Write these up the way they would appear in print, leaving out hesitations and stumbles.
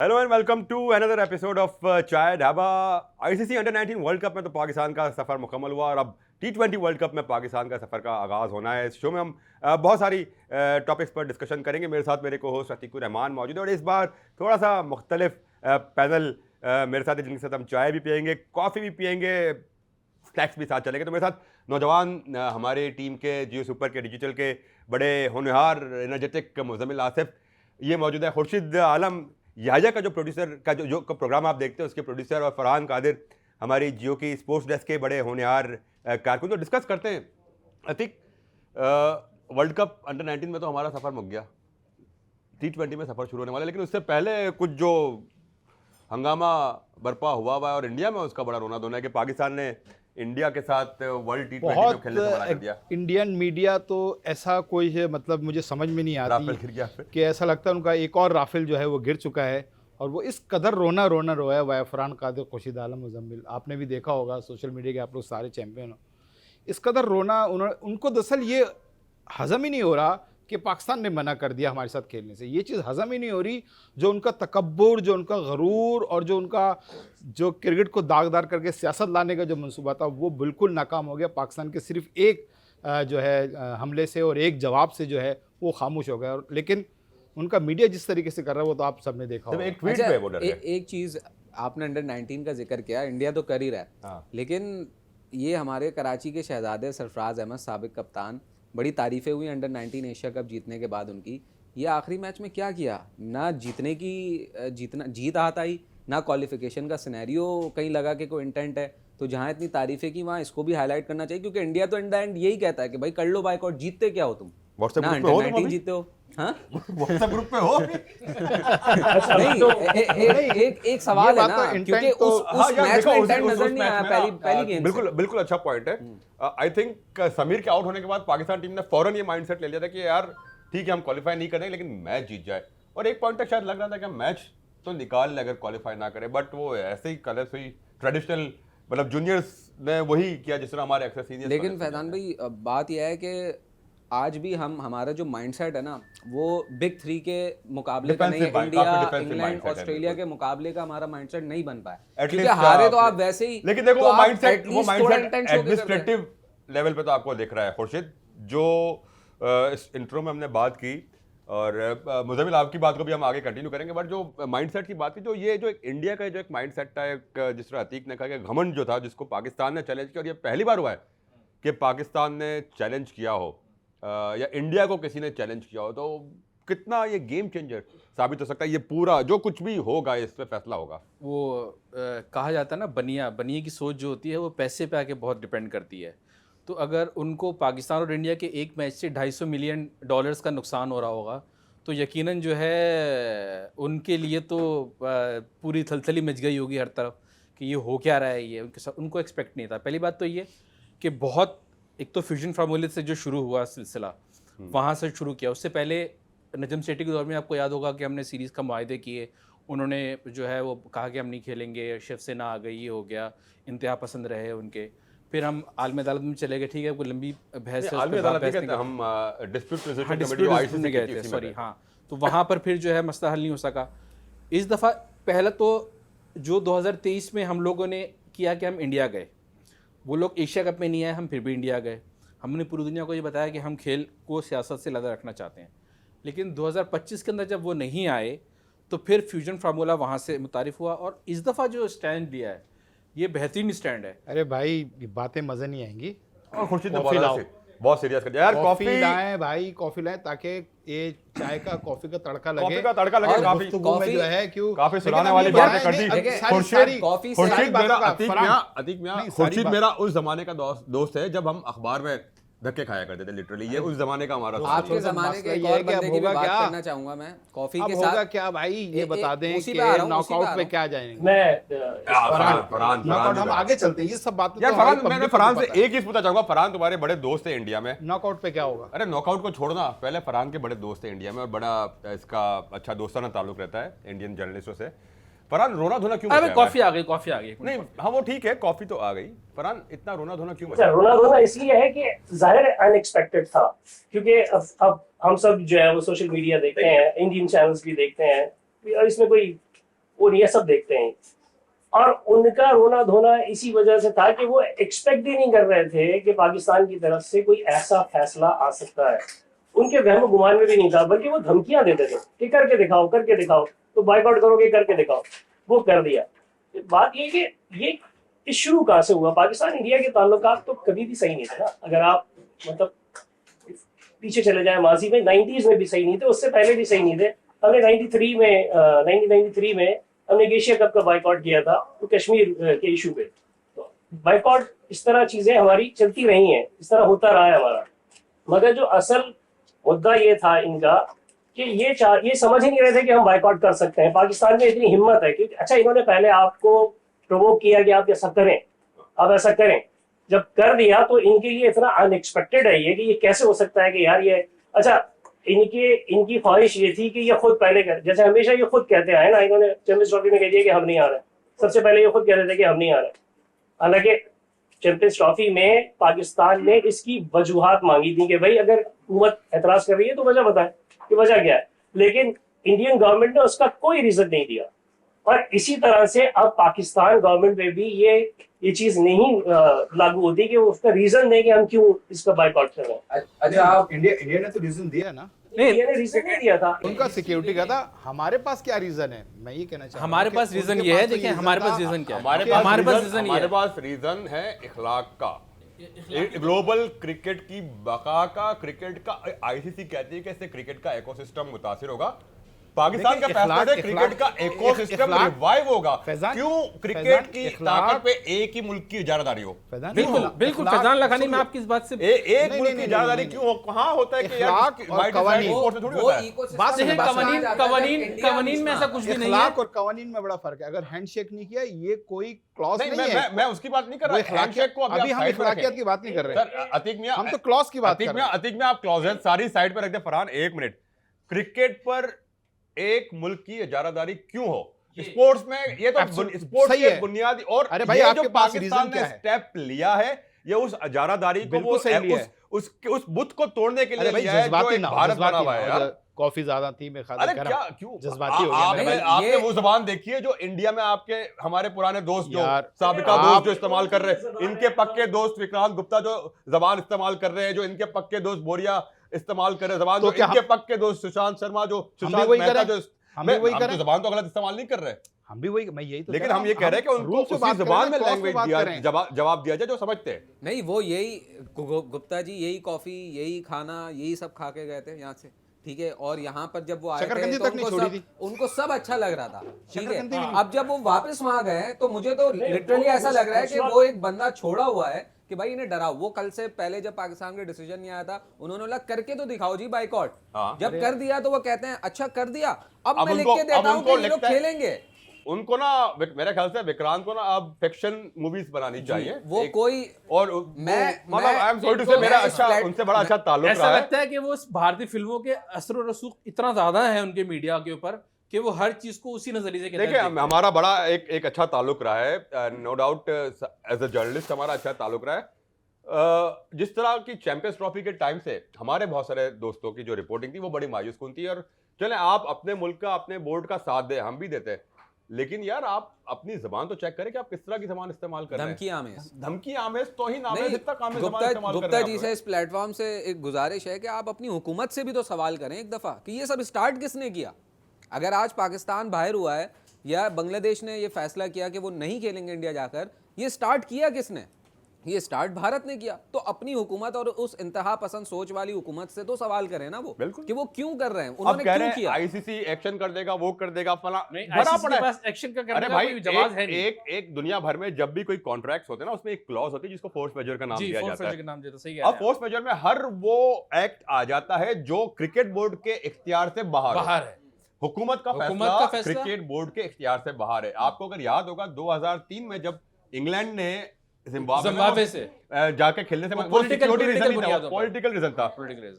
Hello and welcome to another episode of Chai Dhaba. ICC under 19 world cup में तो पाकिस्तान का सफ़र मुकम्मल हुआ और अब T20 वर्ल्ड कप में पाकिस्तान का सफ़र का आगाज़ होना है। इस शो में हम बहुत सारी टॉपिक्स पर डिस्कशन करेंगे। मेरे साथ मेरे को होस्ट अतीकुर रहमान मौजूद है और इस बार थोड़ा सा मुख्तलिफ पैनल मेरे साथ है, जिनके साथ हम चाय भी पियेंगे, कॉफ़ी भी पियेंगे, स्नैक्स भी साथ चलेंगे। तो मेरे साथ नौजवान हमारे टीम के जियो सुपर के डिजिटल के बड़े होनहार एनर्जेटिक मुज़म्मिल आसिफ ये मौजूद है, खुर्शीद आलम याहिया का जो प्रोड्यूसर का जो प्रोग्राम आप देखते हैं उसके प्रोड्यूसर, और फरहान कादिर हमारी जियो की स्पोर्ट्स डेस्क के बड़े होनहार कारकुन। तो डिस्कस करते हैं। अतिक, वर्ल्ड कप अंडर 19 में तो हमारा सफ़र मुक गया, T20 में सफ़र शुरू होने वाला है, लेकिन उससे पहले कुछ जो हंगामा बर्पा हुआ और इंडिया में उसका बड़ा रोना धोना है कि पाकिस्तान ने इंडिया के साथ वर्ल्ड T20 में खेलने से मना कर दिया। इंडियन मीडिया तो ऐसा कोई है, मतलब मुझे समझ में नहीं आती कि ऐसा लगता है उनका एक और राफेल जो है वो गिर चुका है और वो इस कदर रोना रोया हुआ है। फरहान कादिर, खुर्शीद आलम, मुज़म्मिल, आपने भी देखा होगा सोशल मीडिया के, आप लोग सारे चैंपियन हो। इस कदर रोना उनको दरअसल ये हज़म ही नहीं हो रहा कि पाकिस्तान ने मना कर दिया हमारे साथ खेलने से। ये चीज़ हज़म ही नहीं हो रही। जो उनका तकब्बुर, जो उनका गरूर और जो उनका जो क्रिकेट को दागदार करके सियासत लाने का जो मंसूबा था वो बिल्कुल नाकाम हो गया। पाकिस्तान के सिर्फ एक जो है हमले से और एक जवाब से जो है वो खामोश हो गया। और लेकिन उनका मीडिया जिस तरीके से कर रहा है वो तो आप सबने देखा होगा। एक ट्वीट पे वो डर गए। एक चीज़ आपने अंडर 19 का जिक्र किया, इंडिया तो कर ही रहा है, लेकिन ये हमारे कराची के शहजादे सरफराज अहमद, साबिक कप्तान, बड़ी तारीफ़ें हुई अंडर 19 एशिया कप जीतने के बाद उनकी। ये आखिरी मैच में क्या किया, ना जीत हाथ आई, ना क्वालिफिकेशन का सिनेरियो कहीं लगा कि कोई इंटेंट है। तो जहाँ इतनी तारीफ़ें की वहाँ इसको भी हाईलाइट करना चाहिए, क्योंकि इंडिया तो इन द एंड यही कहता है कि भाई कर लो बाइकआउट, जीतते क्या हो तुम, ना अंडर 19 जीतते हो। हाँ, व्हाट्सएप ग्रुप पे हो। नहीं, एक सवाल है ना, क्योंकि उस मैच में इंटेंट नजर नहीं आया पहली गेम। बिल्कुल अच्छा पॉइंट है। आई थिंक समीर के आउट होने के बाद पाकिस्तान टीम ने फौरन ये माइंडसेट ले लिया था कि यार ठीक है हम क्वालिफाई नहीं करेंगे लेकिन मैच जीत जाए। और एक पॉइंट तक शायद लग रहा था कि मैच तो निकाल ले अगर क्वालिफाई ना करे, बट वो ऐसे ही कलर्स हुई ट्रेडिशनल, मतलब जूनियर्स ने वही किया जिस तरह हमारे अक्सर सीनियर्स। लेकिन फैजान भाई, बात यह है कि आज भी हमारा जो माइंडसेट है ना वो बिग 3 के मुकाबले का नहीं है। इंडिया, इंग्लैंड, ऑस्ट्रेलिया के मुकाबले का हमारा माइंडसेट नहीं बन पाया, क्योंकि हारे तो आप वैसे ही। लेकिन देखो वो माइंडसेट एडमिनिस्ट्रेटिव लेवल पे तो आपको दिख रहा है खुर्शीद। जो इस इंट्रो में हमने बात की और मुज़म्मिल आपकी बात को भी हम आगे कंटिन्यू करेंगे, बट जो माइंडसेट की बात की, जो ये जो इंडिया का जो एक माइंडसेट था, एक जिस तरह अतीक ने कहा कि घमंड जो था जिसको पाकिस्तान ने चैलेंज किया, और ये पहली बार हुआ है कि पाकिस्तान ने चैलेंज किया हो या इंडिया को किसी ने चैलेंज किया हो, तो कितना ये गेम चेंजर साबित हो सकता है। ये पूरा जो कुछ भी होगा इस पे फैसला होगा। वो कहा जाता है ना, बनिया की सोच जो होती है वो पैसे पे आके बहुत डिपेंड करती है। तो अगर उनको पाकिस्तान और इंडिया के एक मैच से $250 मिलियन का नुकसान हो रहा होगा तो यकीनन जो है उनके लिए तो पूरी थलथली मच गई होगी हर तरफ कि ये हो क्या रहा है। ये उनको एक्सपेक्ट नहीं था। पहली बात तो ये कि बहुत, एक तो फ्यूजन फार्मूले से जो शुरू हुआ सिलसिला वहाँ से शुरू किया। उससे पहले नजम सेठी के दौर में आपको याद होगा कि हमने सीरीज़ का मुआहदे किए, उन्होंने जो है वो कहा कि हम नहीं खेलेंगे, शिवसेना आ गई, ये हो गया, इंतहा पसंद रहे उनके। फिर हम आलमी अदालत में चले गए, ठीक है, कोई लंबी बहस है, हम डिस्प्यूट में गए थे, सॉरी, हाँ। तो वहाँ पर फिर जो है मसला हल नहीं हो सका। इस दफ़ा पहला तो जो 2023 में हम लोगों ने किया कि हम इंडिया गए, वो लोग एशिया कप में नहीं आए, हम फिर भी इंडिया गए। हमने पूरी दुनिया को ये बताया कि हम खेल को सियासत से लगा रखना चाहते हैं। लेकिन 2025 के अंदर जब वो नहीं आए तो फिर फ्यूजन फार्मूला वहाँ से मुतारिफ हुआ। और इस दफ़ा जो स्टैंड लिया है ये बेहतरीन स्टैंड है। अरे भाई बातें मज़े नहीं आएंगी। और खुर्शीद ने बहुत सीरियस कर दिया यार। कॉफी लाएं भाई, कॉफी लाएं ताकि ये चाय का कॉफी का तड़का लगे, कॉफी का तड़का लगे। काफी जो है क्यों काफी सुनाने वाली बातें कर दी खुर्शीद। मेरा उस जमाने का दोस्त है जब हम अखबार में धक्के खाया करते थे, लिटरली ये उस जमाने का हमारा। आपके जमाने के एक और बंदे की भी बात करना चाहूंगा मैं, कॉफी के साथ क्या भाई ये बता दें कि नॉकआउट पे क्या जाएंगे। फरहान हम आगे चलते हैं, ये सब बातें यार। फरहान से एक चीज पूछना चाहूंगा, फरहान तुम्हारे बड़े दोस्त है इंडिया में, नॉकआउट पे क्या होगा? अरे नॉकआउट को छोड़ना, पहले फरहान के बड़े दोस्त है इंडिया में और बड़ा इसका अच्छा दोस्ताना ताल्लुक रहता है इंडियन जर्नलिस्टों से। फरहान रोना धोना क्यों? अरे कॉफी आ गई नहीं, हाँ वो ठीक है, कॉफी तो आ गई। फरहान इतना रोना धोना क्यों? रोना धोना इसलिए है कि जाहिर अनएक्सपेक्टेड था, क्योंकि अब हम सब जो है वो सोशल मीडिया देखते हैं, इंडियन चैनल्स भी देखते हैं, इसमें कोई वो ये सब देखते हैं। और उनका रोना धोना इसी वजह से था कि वो एक्सपेक्ट ही नहीं कर रहे थे कि पाकिस्तान की तरफ से कोई ऐसा फैसला आ सकता है। उनके वहम गुमान में भी नहीं था, बल्कि वो धमकियां देते थे कि करके दिखाओ, करके दिखाओ, तो बाइकआउट करोगे, करके दिखाओ। वो कर दिया। बात ये कि ये शुरू कहाँ से हुआ? पाकिस्तान इंडिया के ताल्लुकात तो कभी भी सही नहीं थे ना। अगर आप मतलब पीछे चले जाए माजी में, 90s में भी सही नहीं थे, उससे पहले भी सही नहीं थे। हमने 1993 में हमने एशिया कप का बाइकआउट किया था, तो कश्मीर के इशू पे। तो बाइकआउट इस तरह चीजें हमारी चलती रही हैं, इस तरह होता रहा है हमारा। मगर जो असल मुद्दा ये था इनका कि ये समझ ही नहीं रहे थे कि हम बाइकआउट कर सकते हैं। पाकिस्तान में इतनी हिम्मत है कि अच्छा, इन्होंने पहले आपको प्रोवोक किया कि आप ऐसा करें, आप ऐसा करें। जब कर दिया तो इनके लिए इतना अनएक्सपेक्टेड है ये कि ये कैसे हो सकता है कि यार ये अच्छा, इनकी ख्वाहिश ये थी कि ये खुद पहले कर, जैसे हमेशा ये खुद कहते आए ना, इन्होंने चैंपियंस ट्रॉफी में कह दिया कि हम नहीं आ रहे। सबसे पहले ये खुद कहते थे कि हम नहीं आ रहे। हालांकि चैंपियंस ट्रॉफी में पाकिस्तान ने इसकी वजूहात मांगी थी कि भाई अगर हुकूमत एतराज कर रही है तो वजह बताए कि वजह क्या है, लेकिन इंडियन गवर्नमेंट ने उसका कोई रीजन नहीं दिया। और इसी तरह से अब पाकिस्तान गवर्नमेंट में भी ये चीज नहीं लागू होती कि वो उसका रीजन दे कि हम क्यों इसका बाइकआउट कर रहे हैं। अच्छा, आप इंडिया ने तो रीजन दिया ना, इंडिया ने रीजन नहीं दिया था। उनका सिक्योरिटी का था। हमारे पास क्या रीजन है, मैं ये कहना चाहता हूं। हमारे पास रीजन ये है, देखिए हमारे पास रीजन क्या है, हमारे पास रीजन है इखलाक का, ग्लोबल क्रिकेट की बका का, क्रिकेट का। आईसीसी कहती है कि इससे क्रिकेट का इकोसिस्टम मुतासिर होगा। पाकिस्तान का फैसला है क्रिकेट का इकोसिस्टम रिवाइव होगा। क्यों क्रिकेट की ताकत पे एक ही मुल्क की इजारादारी हो? बिल्कुल बिल्कुल फैजान लखानी, मैं आपकी इस बात से एक मुल्क की इजारादारी क्यों हो? कहाँ होता है कि यार कवानीन में ऐसा कुछ भी नहीं है। और कवानीन में बड़ा फर्क है। अगर हैंडशेक नहीं किया, ये कोई क्लॉज नहीं है। मैं उसकी बात नहीं कर रहा। हैंडशेक को अभी हम इखलाकियत की बात नहीं कर रहे हैं। अतीक मियां, हम तो क्लॉज की बात कर रहे हैं। अतीक में आप क्लॉज सारी साइड पर रख दे। फरहान, एक मिनट, क्रिकेट पर एक मुल्क की इजारादारी क्यों हो? स्पोर्ट्स में ये तो स्पोर्ट्स के बुनियादी, और अरे भाई, ये आपके जो पास पाकिस्तान ने स्टेप लिया है, ये उस इजारादारी को वो उस बुत को तोड़ने के लिए लिया है जो एक भारत बना हुआ है। यार कॉफी ज्यादा थी, मैं अरे क्या क्यों जज्बाती हो गया? आपने वो जबान देखी है जो इंडिया में आपके हमारे पुराने दोस्त जो साबिका दोस्त जो इस्तेमाल कर रहे हैं, इनके पक्के दोस्त विक्रांत गुप्ता जो जबान इस्तेमाल कर रहे हैं, जो इनके पक्के दोस्त बोरिया इस्तेमाल कर रहे जबान, जो इनके पक्के दोस्त सुशांत शर्मा, जो सुशांत मेहता, जो हम वही कर रहे हैं। जबान तो गलत इस्तेमाल नहीं कर रहे, हम भी वही, मैं यही तो, लेकिन हम ये कह रहे हैं कि उनको उसी जबान में लैंग्वेज दिया, जवाब दिया जाए जो समझते हैं। नहीं, वो यही गुप्ता जी यही कॉफी, यही खाना, यही सब खा के गए थे यहाँ से, ठीक है। और यहाँ पर जब वो आए थे तो उनको सब अच्छा लग रहा था, ठीक है। अब जब वो वापस वहां गए तो मुझे तो लिटरली ऐसा लग रहा है कि वो एक बंदा छोड़ा हुआ है कि भाई इन्हें डराओ। वो कल से पहले जब पाकिस्तान का डिसीजन नहीं आया था, उन्होंने बोला करके तो दिखाओ जी बाइकआउट। जब कर दिया तो वो कहते हैं अच्छा कर दिया, अब मैं लिख के देता हूं कि ये लोग खेलेंगे। उनको ना, मेरे ख्याल से विक्रांत को ना अब फिक्शन मूवीज बनानी चाहिए। वो कोई, और मतलब आई एम सॉरी टू से, मेरा अच्छा उनसे बड़ा अच्छा ताल्लुक रहा है। ऐसा लगता है कि वो भारतीय फिल्मों के असर और रसूख इतना ज्यादा है उनके मीडिया के ऊपर कि वो हर चीज को उसी नजरिए से देखिए। हमारा बड़ा एक अच्छा ताल्लुक रहा है, no doubt, as a journalist हमारा अच्छा ताल्लुक रहा है। जिस तरह की चैंपियंस ट्रॉफी के टाइम से हमारे बहुत सारे दोस्तों की जो रिपोर्टिंग थी वो बड़ी मायूस कुन थी। और चले आप अपने मुल्क का, अपने बोर्ड का साथ दे, हम भी देते हैं, लेकिन यार आप अपनी जबान तो चेक करें कि आप किस तरह की जबान इस्तेमाल कर रहे हैं। धमकी आमेज तो ही नाम है जितना काम में जबान इस्तेमाल कर रहे हैं। गुप्ता जी से इस प्लेटफॉर्म से एक गुजारिश है कि आप अपनी हुकूमत से भी तो सवाल करें एक दफा कि ये सब स्टार्ट किसने किया। अगर आज पाकिस्तान बाहर हुआ है या बांग्लादेश ने ये फैसला किया कि वो नहीं खेलेंगे इंडिया जाकर, ये स्टार्ट किया किसने? ये स्टार्ट भारत ने किया। तो अपनी हुकूमत और उस इंतहा पसंद सोच वाली हुकूमत से तो सवाल करें ना वो, कि वो क्यों कर रहे हैं, उन्होंने क्यों किया। आईसीसी एक्शन कर देगा, वो कर देगा, फला एक्शन का करने का कोई जवाब है नहीं। एक दुनिया भर में जब भी कोई कॉन्ट्रैक्ट होते हैं ना, उसमें एक क्लॉज होती है जिसको फोर्स मेजर का नाम दिया जाता है। अब फोर्स मेजर में हर वो एक्ट आ जाता है जो क्रिकेट बोर्ड के इख्तियार से बाहर है। हुकूमत का फैसला क्रिकेट बोर्ड के इख्तियार से बाहर है। आपको अगर याद होगा 2003 में जब इंग्लैंड ने जिम्बाब्वे से जाके खेलने से पॉलिटिकल रीजन था,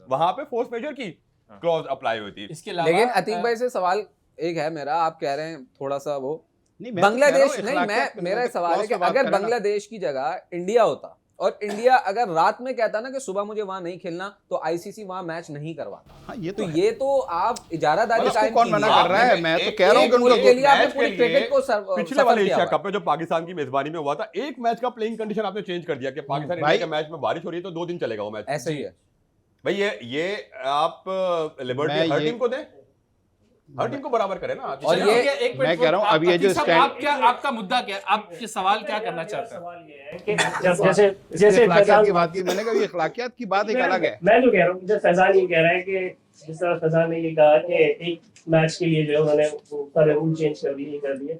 वहां पे फोर्स मेजर की क्लॉज अप्लाई हुई थी। लेकिन अतीक भाई से सवाल एक है मेरा, आप कह रहे हैं थोड़ा सा वो बांग्लादेश नहीं, मैं मेरा सवाल है कि अगर बांग्लादेश की जगह इंडिया होता और इंडिया अगर रात में कहता ना कि सुबह मुझे वहां नहीं खेलना, तो आईसीसी वहां मैच नहीं करवाता। हाँ, ये तो ये तो आप इजारादारी उसको कायम कौन मना कीजिए। कर रहा है? मैं तो कह रहा हूँ कि मुल्क के लिए आपने मैच पूरी के लिए क्रिकेट को पिछले वाले एशिया कप में जो पाकिस्तान की मेजबानी में हुआ था, एक मैच का प्लेइंग कंडीशन आपने चेंज कर दिया कि पाकिस्तान इंडिया के मैच में बारिश हो रही है तो 2 दिन चलेगा वो मैच। ऐसे ही है भाई ये आप लिबर्टी हर टीम को दें, हर टीम को बराबर करें ना। और ये मैं कह रहा हूँ अब ये जो स्टैंड आपका मुद्दा क्या, आप ये सवाल क्या करना चाहते हैं? सवाल ये है कि जैसे अखलाकियात की बात की, मैंने कहा ये अखलाकियात की बात एक अलग है। मैं जो कह रहा हूँ, जब फैजान ये कह रहा है कि जिस तरह फैजान ने ये कहा कि एक मैच के लिए जो है उन्होंने सारे रूल चेंज कर दिए, कर दिए।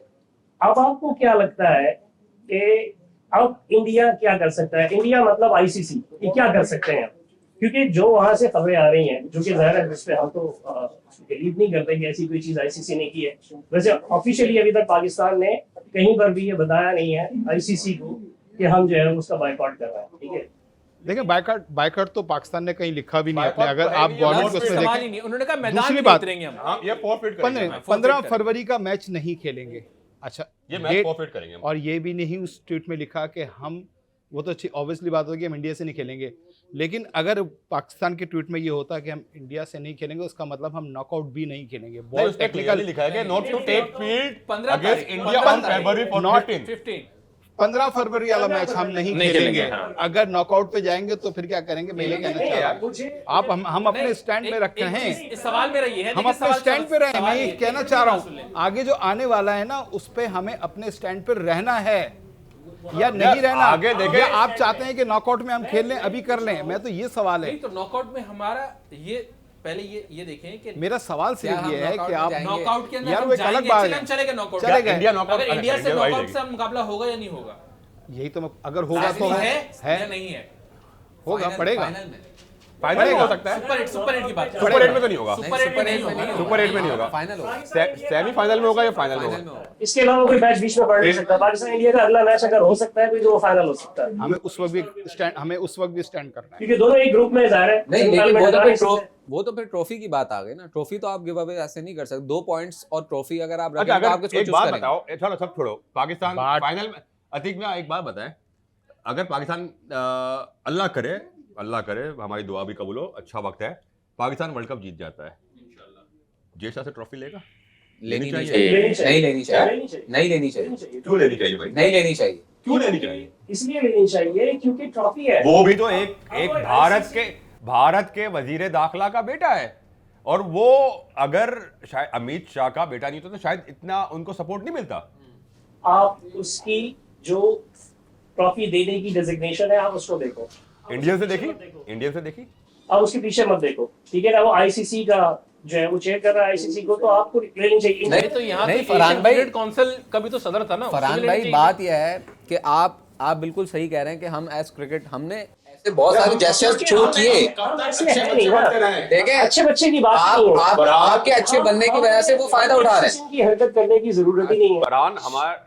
अब आपको क्या लगता है कि अब इंडिया क्या कर सकता है? इंडिया मतलब आईसीसी, ये क्या कर सकते हैं? क्योंकि जो वहां से खबरें आ रही हैं, जो कि जाहिर है जिस पे हम तो बिलीव नहीं करते कि ऐसी कोई चीज आईसीसी ने की है। वैसे ऑफिशियली अभी तक पाकिस्तान ने कहीं पर भी ये बताया नहीं है आईसीसी को कि हम जो है उसका बायकॉट कर रहे हैं, ठीक है। देखिए बायकॉट तो पाकिस्तान ने कहीं लिखा भी नहीं अपने, अगर आप गवर्नमेंट को उसमें सवाल ही देखें। नहीं, उन्होंने कहा मैदान दूसरी में बात, उतरेंगे हम। हाँ, ये फॉरफिट करेंगे, 15 फरवरी का मैच नहीं खेलेंगे। अच्छा, ये मैच डेट- फॉरफिट करेंगे हम। और ये भी नहीं उस ट्वीट में लिखा कि हम, वो तो ऑब्वियसली बात होगी हम इंडिया से नहीं खेलेंगे, लेकिन अगर पाकिस्तान के ट्वीट में ये होता कि हम इंडिया से नहीं खेलेंगे, उसका मतलब हम नॉकआउट भी नहीं खेलेंगे। नहीं, बहुत उसमें टेक्निकल clearly लिखा है कि not to take field 15 against तारीख, India 15 on February Not 15. 15 15 फरवरी वाला मैच हम नहीं खेलेंगे। अगर नॉकआउट पे जाएंगे तो फिर क्या करेंगे? मैं ये कहना चाह रहा हूँ, आप हम अपने स्टैंड पे रखे हैं, इस सवाल में रही है, हम अपने स्टैंड पे रहे। मैं ये कहना चाह रहा हूँ आगे जो आने वाला है ना, उस पे हमें अपने स्टैंड पे रहना है या नहीं रहना। आगे देखें, या आप चाहते हैं कि नॉकआउट में हम खेल लें, अभी कर लें? मैं तो ये सवाल है, नहीं तो नॉकआउट में हमारा ये पहले ये देखें कि मेरा सवाल सिर्फ ये है कि आप नॉकआउट के अंदर यार हम वो एक अलग जाएंगे, बात चले है। हम चलेगा नॉकआउट, चलेगा। इंडिया नॉकआउट, अगर इंडिया से इंडिया नॉकआउट जाएगी। से मुकाबला होगा या नहीं होगा, यही तो अगर होगा तो है है या नहीं है? होगा, पड़ेगा। फाइनल में फाइनल में हो सकता है, सुपर 8 की बात कर सुपर 8 में तो नहीं होगा, सुपर 8 में नहीं होगा, सुपर 8 में नहीं होगा, फाइनल होगा, सेमीफाइनल में होगा या फाइनल में फाइनल में होगा। होगा। इसके अलावा कोई मैच बीच में पड़ नहीं सकता। पाकिस्तान इंडिया का अगला मैच अगर हो सकता है कोई, तो वो फाइनल हो सकता है, हमें उस वक्त भी स्टैंड करना है। क्योंकि दोनों एक ग्रुप में जा रहे हैं। नहीं, सेमीफाइनल लेकिन में वो तो टकरा फिर नहीं सकते। वो तो फिर ट्रॉफी की बात आ गई ना। ट्रॉफी तो आप गिव अवे ऐसे नहीं कर सकते। 2 पॉइंट्स और ट्रॉफी अगर आप अच्छा, रखेंगे तो आप अगर किसको एक चूज बात करेंगे? बताओ, चलो सब छोड़ो, पाकिस्तान बात- फाइनल में, अतीक में एक बात बताएं, अगर पाकिस्तान अल्लाह करे हमारी दुआ भी कबूल हो, अच्छा वक्त है, पाकिस्तान वर्ल्ड कप जीत जाता है, जेशा से ट्रॉफी लेगा? लेनी नहीं चाहिए। चाहिए, नहीं लेनी चाहिए, लेनी चाहिए। नहीं लेनी चाहिए, क्यों लेनी चाहिए भाई? नहीं लेनी चाहिए। क्यों लेनी चाहिए? इसलिए लेनी चाहिए क्योंकि ट्रॉफी है। वो भी तो एक भारत के वजीर दाखिला का बेटा है, और वो अगर शायद अमित शाह का बेटा नहीं होता तो शायद इतना उनको सपोर्ट नहीं मिलता। आप उसकी जो ट्रॉफी देने की डेजिग्नेशन है, आप उसको देखो, इंडियन से देखी आप उसके पीछे मत देखो, ठीक है ना। वो आईसीसी का जो है वो चेयर कर रहा है आईसीसी को, तो आपको लेनी चाहिए। नहीं तो यहाँ नहीं, तो फरहान एशियन भाई- क्रिकेट काउंसिल का भी तो सदर था ना, उसको फरहान भी भाई, लेनी बात यह है कि आप बिल्कुल सही कह रहे हैं कि हम एज क्रिकेट हमने ऐसे बहुत सारे जेस्चर्स शो किए। हम ऐसे हैं नहीं ना। देखें, अच्छे बच्चे की बात नहीं है। आपके अच्छे बनने की वजह से वो फायदा उठा रहे हैं। की हरकत करने की जरूरत ही नहीं है। फरहान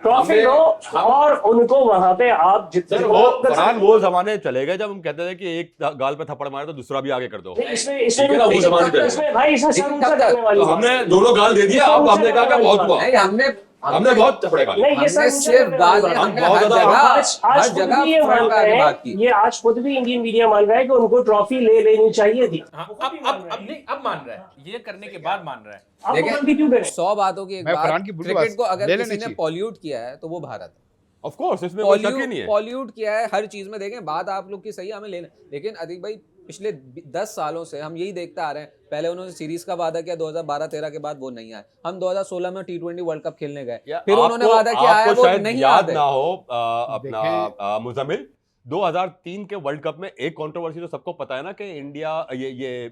ट्रॉफी लो और उनको वहां पे आप जितने फरहान वो जमाने चले गए जब हम कहते थे कि एक गाल पे थप्पड़ मारे तो दूसरा भी आगे कर दो। इसमें भाई इसमें सर ऊंचा करने वाली तो बात हमने है। दोनों गाल दे दिया, अब हमने कहा कि बहुत हुआ, नहीं, हमने बहुत थप्पड़े गाले। नहीं, ये सर हमने ऊंचा सिर्फ करने वाली गाल बात है। हमने बहुत हर ज्यादा- जगह आज हर खुद जगह भी ये फ्रंट मान पे आके रहे बात की। हैं, ये आज खुद भी इंडियन मीडिया मान रहा है कि उनको ट्रॉफी ले लेनी चाहिए थी। हाँ, अब नहीं, अब मान रहा है, ये करने के बाद मान रहा है। आप देखें, गलती क्यों करें? 100 बातों की एक मैं फरहान बात, की पूरी क्रिकेट बात को ले अगर लेनी किसी ने चाहिए। पॉल्यूट किया है तो वो भारत है। ऑफ कोर्स, इसमें कोई शक ही नहीं है। पॉल्यूट किया है हर चीज में। देखें, बात आप लोग की सही है, हमें लेना, लेकिन अतीक भाई पिछले 10 सालों से हम यही देखते आ रहे हैं। पहले उन्होंने सीरीज का वादा किया 2012-13 के बाद, वो नहीं आए। हम 2016 में T20 वर्ल्ड कप खेलने गए, फिर उन्होंने वादा किया है, वो नहीं याद आते। ना हो अपना मुजम्मिल, 2003 के वर्ल्ड कप में एक कंट्रोवर्सी तो सबको पता है ना कि इंडिया ये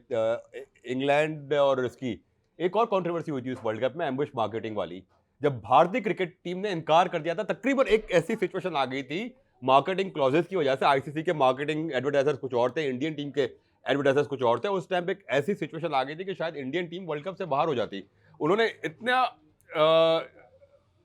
इंग्लैंड और इसकी एक और कंट्रोवर्सी हुई थी उस वर्ल्ड कप में, एम्बुश मार्केटिंग वाली, जब भारतीय क्रिकेट टीम ने इनकार कर दिया था। तकरीबन एक ऐसी सिचुएशन आ गई थी मार्केटिंग क्लॉजेस की वजह से, आईसीसी के मार्केटिंग एडवर्टाइजर्स कुछ और थे, इंडियन टीम के एडवर्टाइजर्स कुछ और थे। उस टाइम पे एक ऐसी सिचुएशन आ गई थी कि शायद इंडियन टीम वर्ल्ड कप से बाहर हो जाती। उन्होंने इतना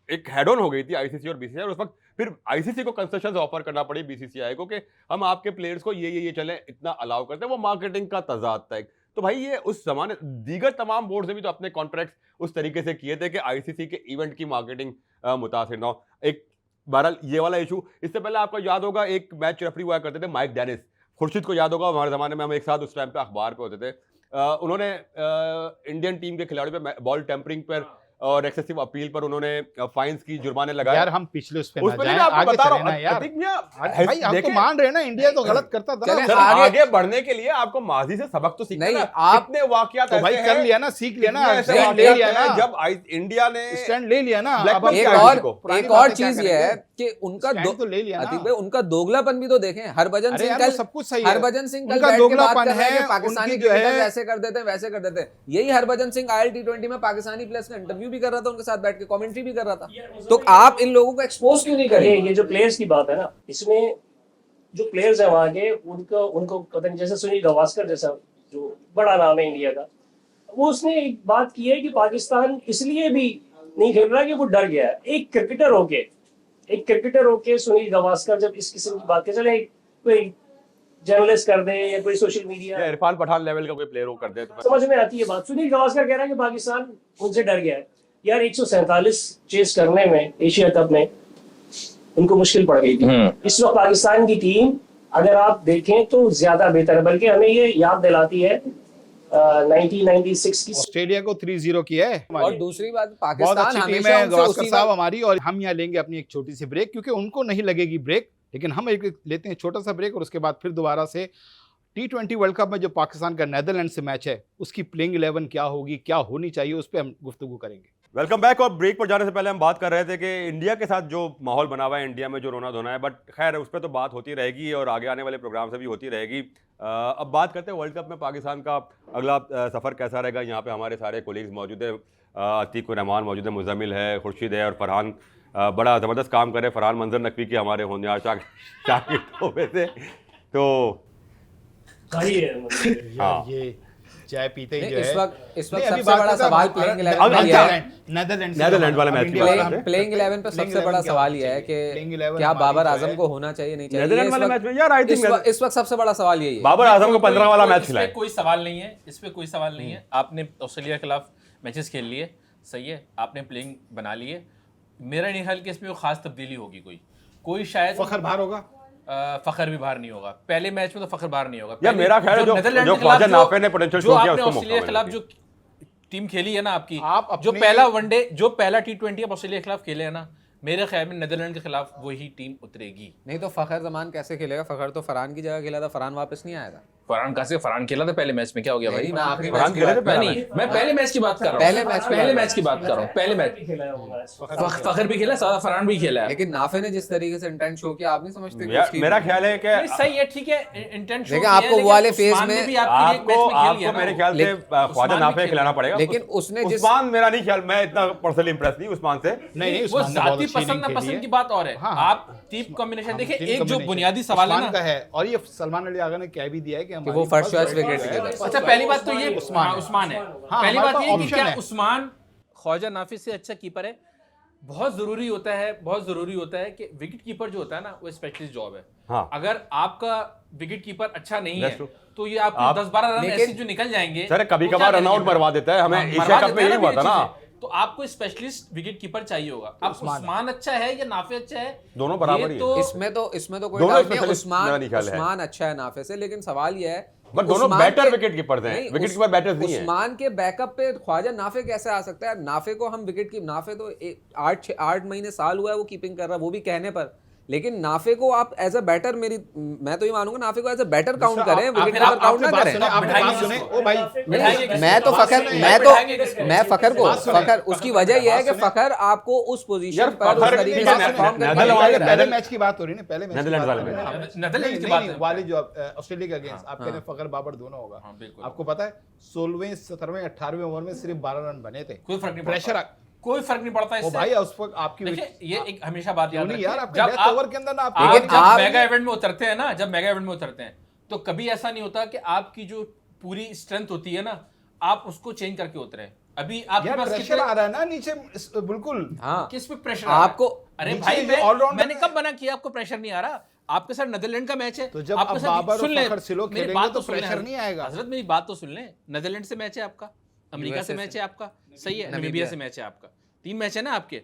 एक हेड ऑन हो गई थी आईसीसी और बीसीसीआई, और उस वक्त फिर आईसीसी को कंसेशंस ऑफर करना पड़ी बीसीसीआई को कि हम आपके प्लेयर्स को ये चले इतना अलाउ करते हैं। वो मार्केटिंग का तजाद था। तो भाई ये उस जमाने दीगर तमाम बोर्ड से भी तो अपने कॉन्ट्रैक्ट्स उस तरीके से किए थे कि आईसीसी के इवेंट की मार्केटिंग मुतासिर ना हो। एक बहरहाल ये वाला इशू, इससे पहले आपको याद होगा एक मैच रेफरी हुआ करते थे माइक डेनिस, खुर्शीद को याद होगा, हमारे ज़माने में हम एक साथ उस टाइम पे अखबार पे होते थे। उन्होंने इंडियन टीम के खिलाड़ियों पे बॉल टेम्परिंग पर और एक्सेसिव अपील पर उन्होंने फाइन्स की जुर्माने लगाए। यार हम पिछले उस पे उस ना पे जाएं, मैं आपको आगे बता चले रहा ना हूं, यार। अतीक मियां, भाई आप तो देखें, मान रहे हैं ना, इंडिया तो गलत करता था चले ना। सर, आगे- आगे बढ़ने के लिए आपको माजी से सबक तो सीखना नहीं, है। आप- कितने वाकयात तो भाई ऐसे कर हैं, लिया ना, सीख लिया ना, कितने ऐसे स्टैंड ले वाकयात लिया हैं ना, जब इंडिया ने स्टैंड ले लिया ना। Black अब हम Belt एक क्या है और किसी को? पुरानी एक और बातें क्या चीज ये है करेंगे? कि उनका स्टैंड तो ले लिया ना। अतीक भाई उनका दोगलापन भी तो देखें। हरभजन अरे सिंह यार, कल वो सब कुछ सही है। हरभजन सिंह कल उनका बैठ के बात दोगलापन कर रहे हैं है, कि पाकिस्तानी उनकी जो क्रिकेटर है- ऐसे कर देते हैं वैसे कर देते हैं। यही हरभजन सिंह IL-T20 में पाकिस्तानी प्लेयर्स का इंटरव्यू भी कर रहा था, उनके साथ बैठ के कमेंट्री भी कर रहा था। तो आप इन लोगों को एक्सपोज क्यों नहीं करेंगे? ये जो प्लेयर्स की बात है ना, इसमें जो प्लेयर्स हैं वहाँ के, उनको पता नहीं, जैसे सुनील गावस्कर जैसा जो बड़ा नाम है इंडिया का, वो उसने एक बात की है कि पाकिस्तान इसलिए भी नहीं खेल रहा कि वो डर गया है। एक क्रिकेटर होके सुनील गावस्कर जब इस किस्म की बात कर, चले कोई जर्नलिस्ट कर दे या कोई सोशल मीडिया, या इरफान पठान लेवल का कोई प्लेयर हो कर दे तो समझ में आती है बात। सुनील गावस्कर कह रहा है कि पाकिस्तान उनसे डर गया है। यार 147 चेस करने में एशिया कप में उनको मुश्किल पड़ गई थी। इस वक्त पाकिस्तान की टीम अगर आप देखें तो ज्यादा बेहतर है, बल्कि हमें ये याद दिलाती है 1996 की। ऑस्ट्रेलिया को 3-0 किया है और हमारी। दूसरी बात, बहुत पाकिस्तान अच्छी टीम हमेशा है उनसे गावस्कर उसी साहब वक्त हमारी। और हम यहाँ लेंगे अपनी एक छोटी सी ब्रेक, क्योंकि उनको नहीं लगेगी ब्रेक, लेकिन हम एक लेते हैं छोटा सा ब्रेक, और उसके बाद फिर दोबारा से T20 वर्ल्ड कप में जो पाकिस्तान का नेदरलैंड से मैच है उसकी प्लेइंग 11 क्या होगी, क्या होनी चाहिए, उस पर हम गुफ्तगू करेंगे। Welcome back. और ब्रेक पर जाने से पहले हम बात कर रहे थे कि इंडिया के साथ जो माहौल बना हुआ है, इंडिया में जो रोना धोना है, बट खैर उस पर तो बात होती रहेगी और आगे आने वाले प्रोग्राम से भी होती रहेगी। अब बात करते हैं वर्ल्ड कप में पाकिस्तान का अगला सफ़र कैसा रहेगा। यहाँ पे हमारे सारे कोलीग्स मौजूद हैं, अतीक रहमान मौजूद है, मुजम्मिल है, खुर्शीद है और फरहान बड़ा ज़बरदस्त काम कर रहे हैं। फरहान मंजर नकवी के हमारे होनहार शागिर्दों में से। तो हाँ। ये चाय पीते ही नहीं, जो है इस वक्त नहीं, सबसे अभी बात बड़ा करते हैं सवाल हम- प्लेइंग अगर- 11 पे ये है। नेदरलैंड वाले मैच की बात करते हैं। प्लेइंग 11 पे सबसे बड़ा सवाल ये है कि क्या बाबर आजम को होना चाहिए नहीं चाहिए। नेदरलैंड वाले मैच में यार आई थिंक इस वक्त सबसे बड़ा सवाल यही है। बाबर आजम को 15 वाला मैच इस पे खिलाए। कोई सवाल नहीं है, इस पे कोई सवाल नहीं है। आपने ऑस्ट्रेलिया के खिलाफ मैचेस खेल लिए, सही है, आपने प्लेइंग बना लिए। मेरा नहीं ख्याल कि इसमें कोई खास तब्दीली होगी। कोई शायद फखर बाहर होगा, फखर भी बाहर नहीं होगा। पहले मैच में तो फखर बाहर नहीं होगा। यार मेरा ख्याल है जो नेदरलैंड के ख्वाजा खिलाफ नाफे ने पोटेंशियल जो शो किया आपने उसको ऑस्ट्रेलिया के मौका खिलाफ मिला। जो टीम खेली है ना आपकी, आप जो अपने- पहला वनडे, जो पहला T20 आप ऑस्ट्रेलिया के खिलाफ खेले है ना, मेरे ख्याल में नेदरलैंड के खिलाफ वही टीम उतरेगी। नहीं तो फखर जमान कैसे खेलेगा? फखर तो फरहान की जगह खेला था, फरहान वापस नहीं आया था। फरहान कैसे? फरहान खेला था पहले मैच में, क्या हो गया भाई? नहीं, मैं आखिरी फरहान मैच की खेले थे बात- पहला नहीं, मैं पहले मैच की बात कर रहा हूँ। पहले मैच की बात कर रहा हूँ। पहले मैच फखर भी खेला, सादा फरहान भी खेला है। लेकिन नाफे ने जिस तरीके से इंटेंट शो किया, आप नहीं समझते कि उसकी- मेरा ख्याल है कि नहीं, सही है, ठीक है, इंटेंट देखिए, आपको वो वाले फेज में आपको मेरे ख्याल से ख्वाजा नाफे खिलाना पड़ेगा। लेकिन उसने जिस उस्मान, मेरा नहीं ख्याल, मैं इतना पर्सनली इंप्रेस नहीं उस्मान से। नहीं वो उस्मान ने बहुत जाती अच्छी पसंद इनिंग ना खेली पसंद है। की बात और है। हाँ, आप टीम कॉम्बिनेशन देखिए, टीम एक जो combination बुनियादी सवाल है उस्मान ना, का है, और ये सलमान अली आगा ने कह भी दिया है कि हमारी वो first choice first wicket choice taker. है। अच्छा पहली बात तो ये उस्मान है। उस्मान है। हाँ, पहली हमारे बात ये पास कि option क्या है। उस्मान ख्वाजा नाफिस से अच्छा कीपर है। बहुत जरूरी होता है, बहुत जरूरी होता है कि विकेट कीपर जो होता है ना, वो स्पेशलिस्ट जॉब है। हाँ। अगर आपका विकेट कीपर अच्छा नहीं That's है true। तो ये आपको 10-12 रन लेकिन- ऐसे जो निकल जाएंगे, सर कभी वो कभार क्या रन आउट करेंगे? मरवा देता है, हमें हाँ, एशिया मरवा कप में देता है यही हुआ ये था ना। चीजें। तो आपको स्पेशलिस्ट विकेट कीपर चाहिए होगा। अब उस्मान अच्छा है या नाफे अच्छा है, दोनों बराबर ये ही है। तो इसमें तो कोई दोनों डाउट नहीं है। specialist मेरा नहीं ख्याल है। उस्मान अच्छा है नाफे से, लेकिन सवाल ये है बट दोनों उस्मान बेटर के- विकेट कीपर्स हैं, नहीं, विकेट कीपर बैटर्स नहीं है। उस्मान के बैकअप पे ख्वाजा नाफे कैसे आ सकता है? नाफे को हम विकेट की, नाफे तो 8 महीने साल हुआ है वो कीपिंग कर रहा है, वो भी कहने पर। लेकिन नाफे को आप एज अ बैटर, मैं तो ये मानूंगा नाफे को एज अ बैटर काउंट करें, विकेट फिर कीपर काउंट ना बात करें। सुने, आपने बिठाएंगे बात सुने, किसको? ओ भाई बिठाएंगे मैं तो किसको? फखर बात सुने, मैं बिठाएंगे किसको? तो मैं फखर को बात सुने, फखर उसकी वजह यह है कि फखर आपको उस यार, पोजीशन पर उस फखर तरीके ठीक से है, परफॉर्म करके नेदरलैंड दिखाई दे रहा है। पहले मैच की बात हो रही है ना, पहले मैच की नेदरलैंड बात वाले हो रही है ना। में। नेदरलैंड की नहीं, बात नहीं, है। वाले जो ऑस्ट्रेलिया के अगेंस्ट आप कह रहे हैं फखर बाबर दोनों होगा। हाँ, बिल्कुल। आपको पता है 16वें 17वें 18वें ओवर में सिर्फ 12 रन बने थे। कोई फर्क नहीं प्रेशर पड़ता, कोई फर्क नहीं पड़ता ओ इससे। भाई उस वक्त आपकी देखिए, ये एक हमेशा बात याद नहीं रखिए, यार, आपके जब डेथ आप- ओवर के अंदर ना आप लेकिन जब आप- मेगा इवेंट में उतरते हैं ना, जब मेगा इवेंट में उतरते हैं तो कभी ऐसा नहीं होता कि आपकी जो पूरी स्ट्रेंथ होती है ना, आप उसको चेंज करके उतरे। अभी आपके यार पास प्रेशर आ रहा है ना नीचे, बिल्कुल। हाँ, किस पे प्रेशर आपको अरे नीचे भाई जो all-rounder मैंने है। कब मना किया आपको प्रेशर नहीं आ रहा? आपके साथ नेदरलैंड का मैच है, तो जब आपके अब साथ- बाबर सुन और ले, फखर सिलो मेरी खेलेंगे बात तो सुन ले, प्रेशर नहीं आएगा। हजरत मेरी बात तो सुन ले। नेदरलैंड से मैच है आपका, अमेरिका से USA मैच है आपका, सही है, नामीबिया नामीबिया से मैच है आपका, 3 मैच है ना आपके।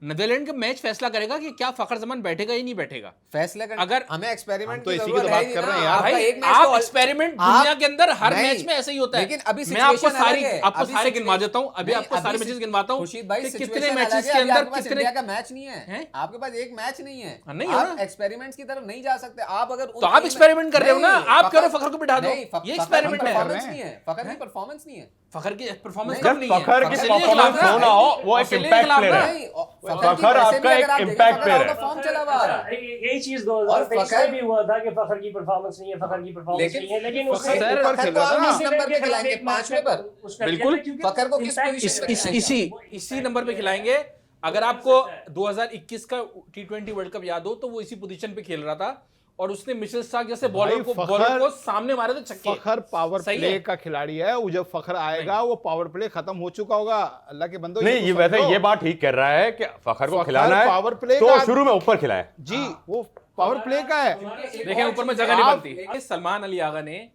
नीदरलैंड का मैच फैसला करेगा कि क्या फखर जमान बैठेगा या नहीं बैठेगा। फैसला कर, अगर हमें एक्सपेरिमेंट तो की इसी की जरूरत तो है बात ही कर नहीं रहे हैं ना। यार। आपका भाई एक मैच आप तो एक्सपेरिमेंट आप- दुनिया के अंदर हर नहीं, मैच में ऐसे ही होता है। लेकिन अभी मैं आपको situation सारी अलग है। आपको अभी सारे situation- गिनवा देता हूँ, अभी नहीं, आपको अभी सारे सिच- मैचेस गिनवाता हूँ खुर्शीद भाई कि कितने situation अलग मैचेस है, के अभी अंदर आपके पास कितने इंडिया का मैच नहीं है। हैं? आपके पास एक मैच नहीं है। नहीं है आप ना। एक्सपेरिमेंट्स की तरफ नहीं जा सकते। आप अगर तो आप experiment कर रहे हो ना, आप कह रहे हो फखर को बिठा दो। नहीं, ये फखर experiment की है। performance नहीं है। फखर की परफॉर्मेंस नहीं है। फखर की परफॉर्मेंस नहीं, कब जब नहीं है। फखर की ऑस्ट्रेलिया के खिलाफ परफॉर्मेंस ना। हो ना हो, वो एक ऑस्ट्रेलिया के इम्पैक्ट खिलाफ प्लेयर ना। है। नहीं, फखर आपका एक impact player है। फॉर्म चला हुआ है। अच्छा, यही चीज और 2023 फखर- में भी हुआ था कि फखर की परफॉर्मेंस नहीं है, फखर की परफॉर्मेंस नहीं है, लेकिन उसने फखर फखर ऊपर खेल तो रहा आप था ना। किस नंबर पे खिलाएंगे? 5वें पर? बिल्कुल। फखर को किस Impact पोजीशन पे खिलाएंगे? इसी नंबर पे खिलाएंगे। अगर आपको 2021 का T20 वर्ल्ड कप याद हो तो वो इसी पोजीशन पे खेल रहा था और उसने मिचेल स्टार्क जैसे बॉलर को सामने मारे थे छक्के। फखर पावर सही प्ले है। का खिलाड़ी है। वो जब फखर आएगा वो पावर प्ले खत्म हो चुका होगा। अल्लाह के बंदो नहीं, ये तो वैसे समझो। ये बात ठीक कर रहा है कि फखर को फखर खिलाना है power play तो का- शुरू में ऊपर खिलाए। जी, वो पावर प्ले का है। देखें ऊपर में जगह नहीं आप- बनती। सलमान अली आगा ने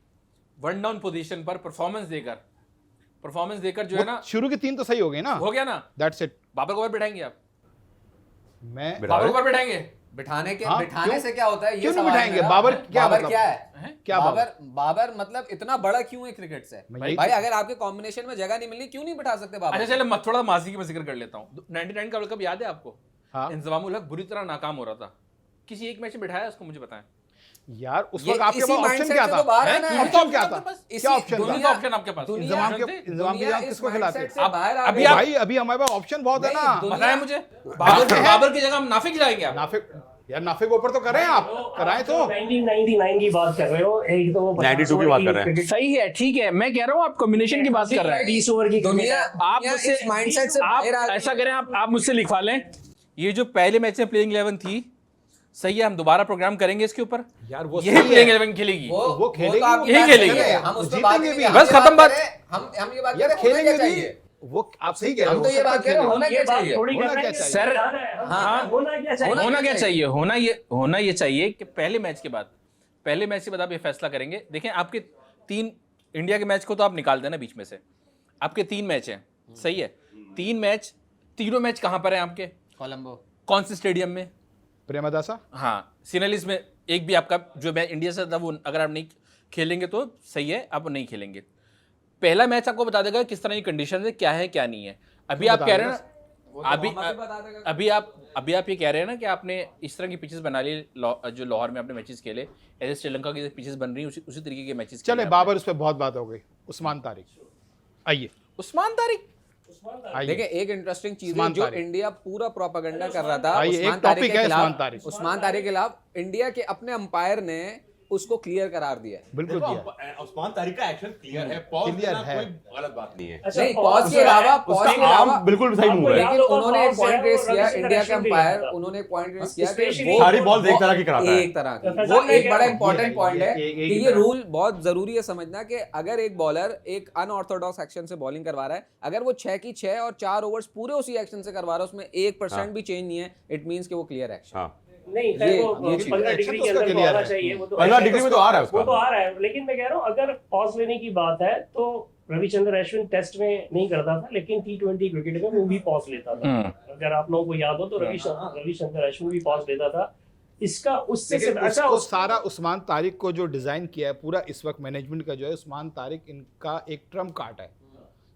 वन डाउन पोजीशन पर परफॉर्मेंस देकर जो है ना, वो शुरू की 3 तो सही हो गई ना। हो गया ना। That's it. बाबर को ऊपर बैठाएंगे आप? मैं बाबर को ऊपर बैठाएंगे? बिठाने हाँ, बिठाने क्यों? से क्या होता है? ये क्यों नहीं सवाल है बिठाएंगे? मेरा। बाबर क्या बाबर मतलब? क्या है? क्या बाबर मतलब इतना बड़ा क्यों है क्रिकेट से? भाई- भाई अगर आपके कॉम्बिनेशन में जगह नहीं मिलनी, क्यों नहीं बिठा सकते बाबर? अच्छा चलो मैं थोड़ा माजी की मैं जिक्र कर लेता हूँ। 99 का वर्ल्ड कप याद है आपको? हाँ। इंजमामुल हक बुरी तरह नाकाम हो रहा था। किसी एक मैच में बिठाया उसको, मुझे बताएं। यार उस ये वक्त आपके इसी पास ऑप्शन mindset क्या से था? तो बाहर है ना। हैं? ऑप्शन क्या था? इसी क्या ऑप्शन दुनिया था? का ऑप्शन आपके पास। इंतजाम के जानते? इंतजाम दुनिया के इस किसको खिलाते? mindset से आप- बाहर आ अभी गई। आप- भाई अभी हमारे पास ऑप्शन बहुत है नहीं, ना। दुनिया- बताएं मुझे। बाबर की जगह हम नाफे खिलाएंगे आप? नाफिक यार नाफिक ऊपर तो करें आप, कराएं तो। 1999 की बात कर रहे हो, एक तो वो 92 की बात कर रहे हैं। सही है, ठीक है, मैं कह रहा हूँ आप कॉम्बिनेशन की बात कर रहे हैं। 20 ओवर की दुनिया आप दुनिया मुझसे इस mindset से आप बाहर आ गई ऐसा है। करें, आप मुझसे लिखवा लें। ये जो पहले मैच में प्लेइंग 11 थी, सही है, हम दोबारा प्रोग्राम करेंगे इसके ऊपर। यार वो यही सही प्लेइंग है। 11 खेलेगी। वो खेलेगी, तो आपकी यही बात खेलेगी। सही है, हम उस पर जीतेंगे बात भी। नहीं, हम बस ये खत्म बात। कह रहे हैं, हम ये बात यार कर रहे हैं, होना खेलेंगे क्या भी। चाहिए? वो आप सही कह रहे हम हो। तो ये बात कह रहे हैं, होना क्या ये बात चाहिए? थोड़ी होना कर रहे क्या हैं। चाहिए? सर, हाँ, होना क्या चाहिए? होना क्या चाहिए? होना ये चाहिए कि पहले मैच के बाद आप ये फैसला करेंगे। देखें, आपके 3 इंडिया के मैच को तो आप निकाल देना बीच में से। आपके 3 मैच हैं, सही है। 3 मैच, तीनों मैच कहाँ पर हैं आपके? कोलंबो। कौन से स्टेडियम में? प्रेमदासा हाँ, सिनेलिस में। एक भी आपका जो मैच इंडिया से था वो अगर आप नहीं खेलेंगे तो सही है, आप नहीं खेलेंगे। पहला मैच आपको बता देगा किस तरह की कंडीशन है, क्या है क्या नहीं है। अभी आप कह रहे हैं ना, अभी आप ये कह रहे हैं ना कि आपने इस तरह की पिचेस बना ली, जो लाहौर में आपने मैचेस खेले, ऐसे श्रीलंका की पिचेस बन रही हैं, उसी तरीके के मैचेस चले बाबर, उस पर बहुत बात हो गई। उस्मान तारिक आइए, उस्मान तारिक। आइए। देखिए एक इंटरेस्टिंग चीज है उस्मान जो तारिक। इंडिया पूरा प्रोपेगेंडा कर रहा था भाई, एक उस्मान तारिक topic के है खिलाफ। उस्मान तारिक। उस्मान तारिक के खिलाफ इंडिया के अपने अंपायर ने उसको क्लियर करार दिया है। बिल्कुल दिया। उस्मान तारिक का एक्शन क्लियर है, पॉज Clear देना है। कोई गलत बात नहीं है। अच्छा, नहीं, pause pause के अलावा उसका आम बिल्कुल सही मूव है। लेकिन उन्होंने एक पॉइंट रेस किया, रविशंकर इंडिया के अश्विन भी अंपायर था। उन्होंने एक पॉइंट रेस किया कि Especially वो सारी बॉल एक तरह की कराता है। एक तरह की, तो वो फैजान एक बड़ा ने इंपॉर्टेंट पॉइंट है एक कि ये रूल बहुत जरूरी है समझना कि अगर एक बॉलर एक अनऑर्थोडॉक्स एक्शन से बॉलिंग करवा रहा है, अगर वो 6 की 6 और 4 ओवर्स पूरे उसी एक्शन से करवा रहा है, उसमें 1% भी चेंज नहीं है, इट मींस कि वो क्लियर एक्शन। हाँ, नहीं, खैर ये- वो ये चीज़ 15 है। डिग्री के अच्छा, अंदर तो तो उसका आना clear चाहिए। वो तो 15 डिग्री में तो आ रहा है वो तो उसका। आ रहा है, लेकिन मैं कह रहा हूँ अगर पॉज लेने की बात है तो रविचंद्र अश्विन टेस्ट में नहीं करता था, लेकिन T20 क्रिकेट में वो भी पॉज लेता था। अगर आप लोगों को याद हो तो रविचंद्र अश्विन भी पॉज लेता था। इसका उससे लेकिन अच्छा उसको सारा उस्मान तारिक को जो डिजाइन किया है पूरा इस वक्त मैनेजमेंट का जो है, उस्मान तारिक इनका एक ट्रम्प कार्ड है।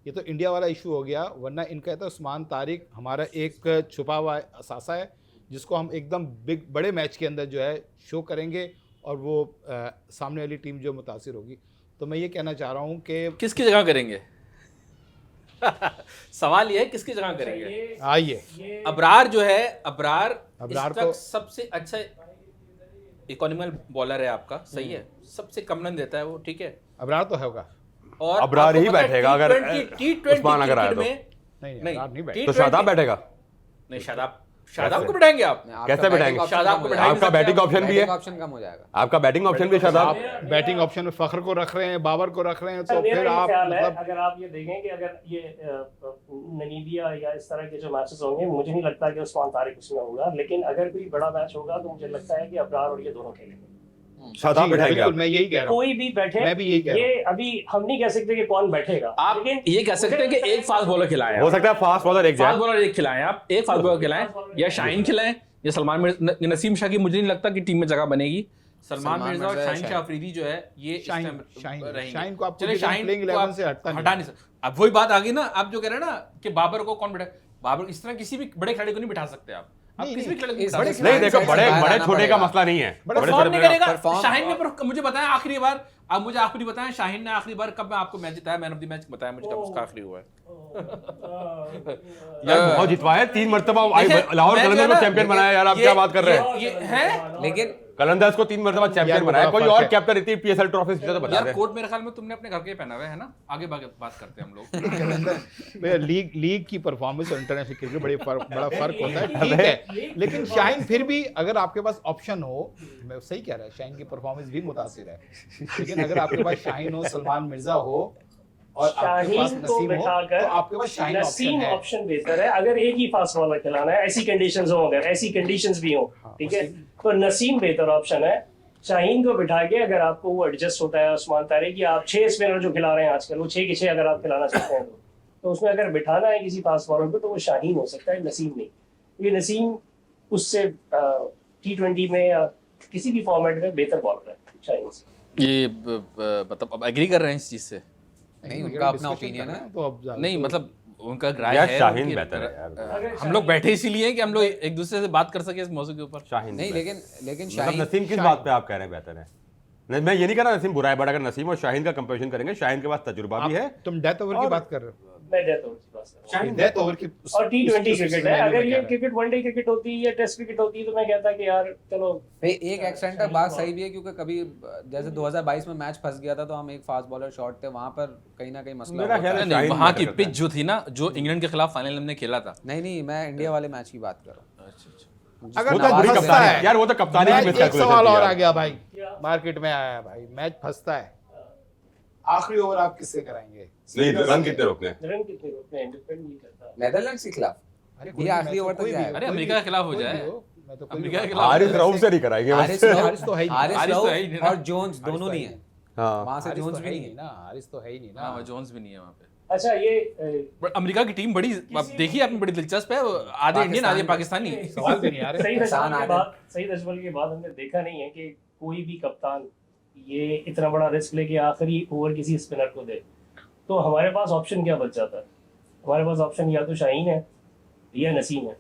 ये तो इंडिया वाला इशू हो गया, वरना इनका तो उस्मान तारिक हमारा एक छुपा हुआ असासा है जिसको हम एकदम बड़े मैच के अंदर जो है शो करेंगे और वो सामने वाली टीम जो मुतासिर होगी। तो मैं ये कहना चाह रहा हूँ कि किसकी जगह करेंगे? सवाल ये है किसकी जगह करेंगे? आइए, अबरार जो है, अबरार अबरार इस तक को- सबसे अच्छा इकोनॉमिकल बॉलर है आपका, सही है, सबसे कम रन देता है वो, ठीक है। अबरार तो होगा। और अबरार आपको ही पता है बैठेगा अगर T20 उस्मान अगर आया तो। नहीं, नहीं, अबरार नहीं बैठे। तो शादाब बैठेगा। नहीं, शादाब को बिठाएंगे आप? कैसे बैठाएंगे? शादाब को बैठा आपका बैटिंग ऑप्शन भी है, ऑप्शन कम हो जाएगा। आपका बैटिंग ऑप्शन भी है शादाब। आप बैटिंग ऑप्शन में फखर को रख रहे हैं, बाबर को रख रहे हैं, तो मेरा फिर ये आप ख्याल है, मतलब अगर आप ये देखें कि अगर ये नमीबिया या इस तरह के जो मैचेस होंगे, मुझे नहीं लगता कि उस्मान तारिक उसमें होगा, लेकिन अगर कोई बड़ा मैच होगा तो मुझे लगता है कि अबरार और ये दोनों खेलेंगे। शादाब जी, बैठाएंगे बिल्कुल, आप। मैं यही कह रहा हूँ। कोई भी बैठे, मैं भी यही कह रहा ये अभी हम नहीं कह सकते कि कौन बैठेगा। आप लेकिन ये कह सकते हैं कि एक फास्ट बॉलर खिलाएं, हो सकता है फास्ट बॉलर एक फास्ट जाए। बॉलर एक खिलाएं, आप एक फास्ट बॉलर खिलाएं, या शाहीन खिलाएं या सलमान मिर्जा। नसीम शाह की मुझे नहीं लगता कि टीम में जगह बनेगी। सलमान मिर्जा और शाहीन शाह अफरीदी जो है ये इस शाहीन- टाइम शाहीन- रहेंगे। शाहीन को आपको चलिए, देखना शाहीन playing को 11 आप से हटता नहीं। हटा नहीं सकते। अब वही बात आ गई ना, आप जो कह रहे हैं ना कि बाबर को कौन बैठा, बाबर इस तरह किसी भी बड़े खिलाड़ी को नहीं बिठा सकते आप नहीं, किसी भी खिलाड़ी को इस बिठा बड़े सकते। नहीं देखो, mindset बड़े से बाहर बड़े आना छोटे का पड़ेगा। मसला नहीं है। बड़े परफॉर्म छोटे नहीं player- करेगा। परफॉर्म- शाहीन ने मुझे बताया आखिरी बार, आप मुझे आखिरी बताएं, शाहीन ने आखिरी बार कब मैं आपको मैच जिताया, मैन ऑफ द मैच बताया मुझे, कब उसका आखिरी हुआ है। यार बहुत जितवाया, 3 मरतबा देखिए, लाहौर मैं जो कलंदर है को ना, चैंपियन बनाया यार, आप ये- क्या बात कर रहे हैं? ये है, लेकिन कलंदर्स को 3 मरतबा चैंपियन यार, बनाया, बड़ा कोई फर्क और है। कैप्टन इतनी पीएसएल ट्रॉफी जीता तो बता यार दे। कोट मेरे ख्याल में तुमने अपने घर के पहना हुआ है ना। आगे बात करते हैं हम लोग। भैया लीग की परफॉर्मेंस और इंटरनेशनल क्रिकेट बड़ा फर्क होता है, ठीक है। लेकिन शाहीन फिर भी अगर आपके पास ऑप्शन हो, मैं सही कह रहा है, शाहीन की परफॉर्मेंस भी मुतासिर है, लेकिन अगर आपके पास शाहीन हो, सलमान मिर्जा हो और आपके पास शाहीन को नसीम हो, बिठाकर तो आपके पास शाहीन नसीम ऑप्शन है। ऑप्शन बेहतर है। अगर एक ही फास्ट बॉलर खिलाना है, ऐसी कंडीशंस हो, अगर ऐसी कंडीशंस भी हो, ठीक है, तो नसीम बेहतर ऑप्शन है। शाहीन को बिठा के अगर आपको वो एडजस्ट होता है उस्मान तारे की, आप 6 स्पिनर जो खिला रहे हैं आजकल, वो 6 के 6 अगर आप खिलाना चाहते हैं तो उसमें अगर बिठाना है किसी फास्ट बॉलर को, तो वो शाहीन हो सकता है, नसीम नहीं। ये नसीम उससे T20 में या किसी भी फॉर्मेट में बेहतर बॉलर है शाहीन से। ये मतलब अब एग्री कर रहे हैं इस चीज से? नहीं, उनका अपना ओपिनियन है। तो अब ज़्यादा- नहीं मतलब उनका राय यार है शाहीन उनकी- बेहतर है यार। हम लोग बैठे इसीलिए हैं कि हम लोग एक दूसरे से बात कर सके इस मौजूद के ऊपर। शाहीन नहीं, बेहतर। लेकिन मतलब शाहीन नसीम किस बात पे आप कह रहे हैं बेहतर है? नहीं, मैं ये नहीं कह रहा नसीम बुरा है, बट अगर नसीम और शाहीन का कंपैरिजन करेंगे, शाहीन के पास तजुर्बा भी है। तुम डेथ ओवर की बात कर रहे हो, मैं डेथ ओवर की बात कर रहा हूँ। डेथ ओवर की और T20 क्रिकेट है। अगर ये क्रिकेट क्रिकेट वनडे क्रिकेट होती या टेस्ट क्रिकेट होती तो मैं कहता कि यार चलो एक एक्सटेंट तक बात सही भी है, क्योंकि कभी जैसे 2022 में मैच फंस गया था, तो हम एक फास्ट बॉलर शॉट थे, वहां पर कहीं ना कहीं मसला मेरा हुआ ख्याल था। है नहीं, शाहीन वहाँ की बेहतर करता पिच जो थी ना, जो इंग्लैंड के खिलाफ फाइनल हमने खेला था। नहीं, मैं इंडिया वाले मैच की बात कर रहा हूँ। अगर वो तो मैच बुरी फंसता कप्तानी है, यार, वो तो कप्तानी की मैच एक मिसकैलकुलेशन सवाल थी और यार। आ गया भाई, मार्केट में आया है भाई, मैच फंसता है, आखिरी ओवर आप किससे कराएंगे? नहीं, रन कितने रोकने हैं? रन कितने रोकने हैं डिपेंड नहीं करता। नेदरलैंड्स के खिलाफ अरे ये आखिरी ओवर तक जाएगा। अरे अमेरिका के खिलाफ हो जाए, अमेरिका के खिलाफ हारिस रऊफ से नहीं कराएंगे हारिस बस। हारिस तो है ही नहीं। हारिस हारिस तो है ही राउफ नहीं ना। और जोन्स दोनों नहीं है, हाँ, वहां से हारिस जोन्स तो भी है ही नहीं नहीं है। ना, हारिस तो है ही नहीं हाँ, ना। जोन्स भी नहीं है वहाँ पे। अच्छा ये बट अमेरिका की टीम बड़ी, अब देखिए आपने, बड़ी दिलचस्प है। आधे इंडियन आधे पाकिस्तानी। सवाल भी नहीं आ रहे। सही किसान दशमलव के आदमी। बाद सही दशमलव के बाद हमने देखा नहीं है कि कोई भी कप्तान ये इतना बड़ा रिस्क लेके आखिरी ओवर किसी स्पिनर को दे। तो हमारे पास ऑप्शन क्या बच जाता है? हमारे पास ऑप्शन या तो शाहीन है या नसीम है,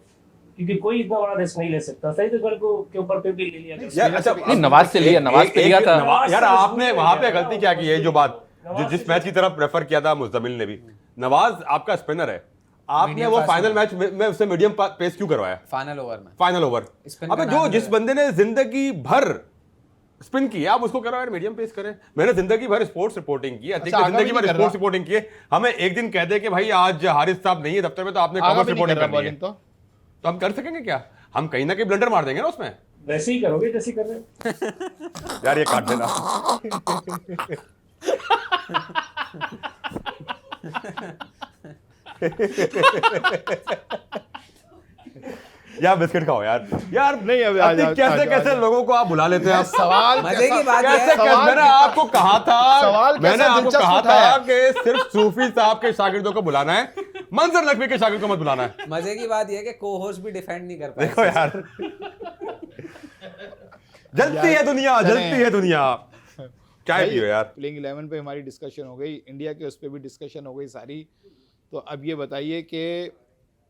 क्योंकि कोई इतना बड़ा रिस्क नहीं ले सकता। सही दशमलव को के ऊपर पे भी ले लिया गया। यार अच्छा, नहीं, नवाज से लिया, नवाज पे लिया था। यार आपने वहां पे गलती क्या की है, जो बात जिस मैच की तरफ प्रेफर किया था मुज़्ज़मिल ने भी, नवाज आपका स्पिनर है, आपने Medium वो fast फाइनल bowler। मैच में उससे मीडियम पेस क्यों करवाया? फाइनल ओवर में फाइनल ओवर Spin अबे का जो नाम जिस है। बंदे ने जिंदगी भर स्पिन की, आप उसको करो यार मीडियम पेस करें। मैंने जिंदगी भर स्पोर्ट्स रिपोर्टिंग की, अच्छा, आगा जिंदगी भी भर नहीं कर स्पोर्ट्स रहा। रिपोर्टिंग की है। हमें एक दिन कह दे कि भाई आज हारिस साहब नहीं है दफ्तर में, तो आपने आगा कॉमर्स भी नहीं कर रिपोर्टिंग रहा करनी है, बॉलिंग तो। तो हम कर सकेंगे क्या? हम कहीं ना कहीं ब्लंडर मार देंगे ना उसमें। वैसे ही करोगे जैसे कर रहे हो। यार ये काट देना। यार बिस्किट खाओ यार। यार नहीं, अभी अपनी आ कैसे कैसे लोगों को आप बुला लेते हैं आप। सवाल मजे की बात कैसे है। कैसे मैंने आपको कहा सवाल था, मैंने कैसा आपको दिलचस्प कहा उठाया? था कि सिर्फ सूफी साहब के शागिर्दों को बुलाना है, मंजर नकवी के शागिर्द को मत बुलाना है। मजे की बात यह है कि को होस्ट भी डिफेंड नहीं कर पाए। देखो यार, जलती है दुनिया, जलती है दुनिया। चाय पियो यार। प्लेइंग 11 पे हमारी डिस्कशन हो गई, इंडिया के उस पर भी डिस्कशन हो गई सारी। तो अब ये बताइए कि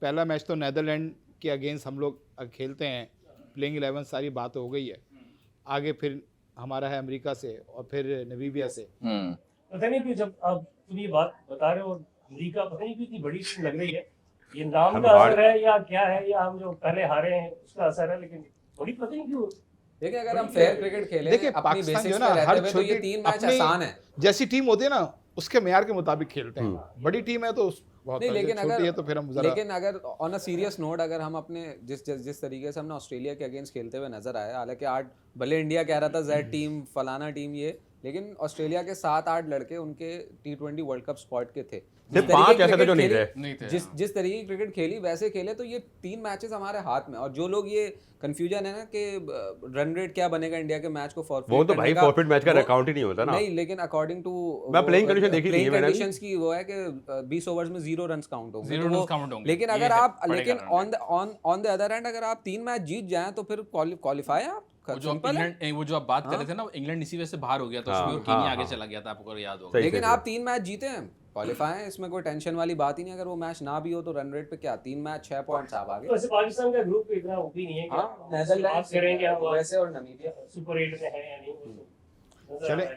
पहला मैच तो नेदरलैंड के अगेंस्ट हम लोग खेलते हैं, प्लेइंग 11 सारी बात हो गई है, आगे फिर हमारा है अमेरिका से और फिर नमीबिया से। पता नहीं क्यों जब आप तुम ये बात बता रहे हो, अमेरिका पता नहीं क्यों इतनी बड़ी टीम लग रही है। ये नाम हम का हार- असर है या क्या है, या हम जो पहले हारे हैं उसका असर है, लेकिन बड़ी पता नहीं क्यों। देखिए, अगर हम फेयर क्रिकेट खेलें देखिए अपनी पाकिस्तान बेसिक्स जो है पे ना, रहते हर हुए, तो ये छोटी 3 मैच अपनी आसान है। जैसी टीम होती है ना, उसके मेयार के मुताबिक खेलते हैं। बड़ी टीम है तो बहुत नहीं, लेकिन छोटी अगर है तो फिर हम जरा लेकिन अगर ऑन अ सीरियस नोट, अगर हम अपने जिस तरीके से हमने ऑस्ट्रेलिया के अगेंस्ट खेलते हुए नजर आए, हालांकि आज भले इंडिया कह रहा था जेड टीम फलाना टीम ये, लेकिन ऑस्ट्रेलिया के 7-8 लड़के उनके T20 वर्ल्ड कप स्क्वाड के थे। सिर्फ 5 ऐसे थे जो नहीं थे। नहीं थे, जिस तरीके की क्रिकेट खेली वैसे खेले, तो ये 3 मैचेस हमारे हाथ में। और जो लोग ये कंफ्यूजन है ना कि रन रेट क्या बनेगा इंडिया के मैच को फॉरफिट, वो तो भाई फॉरफिट मैच का अकाउंट ही नहीं होता ना। नहीं, लेकिन अकॉर्डिंग टू मैं प्लेइंग कंडीशन देखी नहीं है मैंने। कंडीशंस की वो है कि 20 ओवर्स में 0 रन्स काउंट होंगे। 0 रन्स काउंट होंगे। लेकिन ये अगर है, आप पड़ेगा लेकिन ऑन द अदर एंड अगर आप 3 मैच जीत जाएं तो फिर क्वालिफाई आप। वो जो इंग्लैंड, वो जो आप बात कर रहे थे ना, इंग्लैंड इसी वजह से बाहर हो गया था, उसमें और कीनिया आगे चला गया था, आपको याद होगा। लेकिन आप 3 मैच जीते हैं, क्वालिफाई है, इसमें कोई टेंशन वाली बात ही नहीं। अगर वो मैच ना भी हो तो रन रेट पे क्या 3 मैच 6 पॉइंट्स आप आगे। वैसे पाकिस्तान का ग्रुप इतना ओपी नहीं है कि नेदरलैंड करेंगे हम वैसे और नामीबिया सुपर 8 में है या नहीं। चले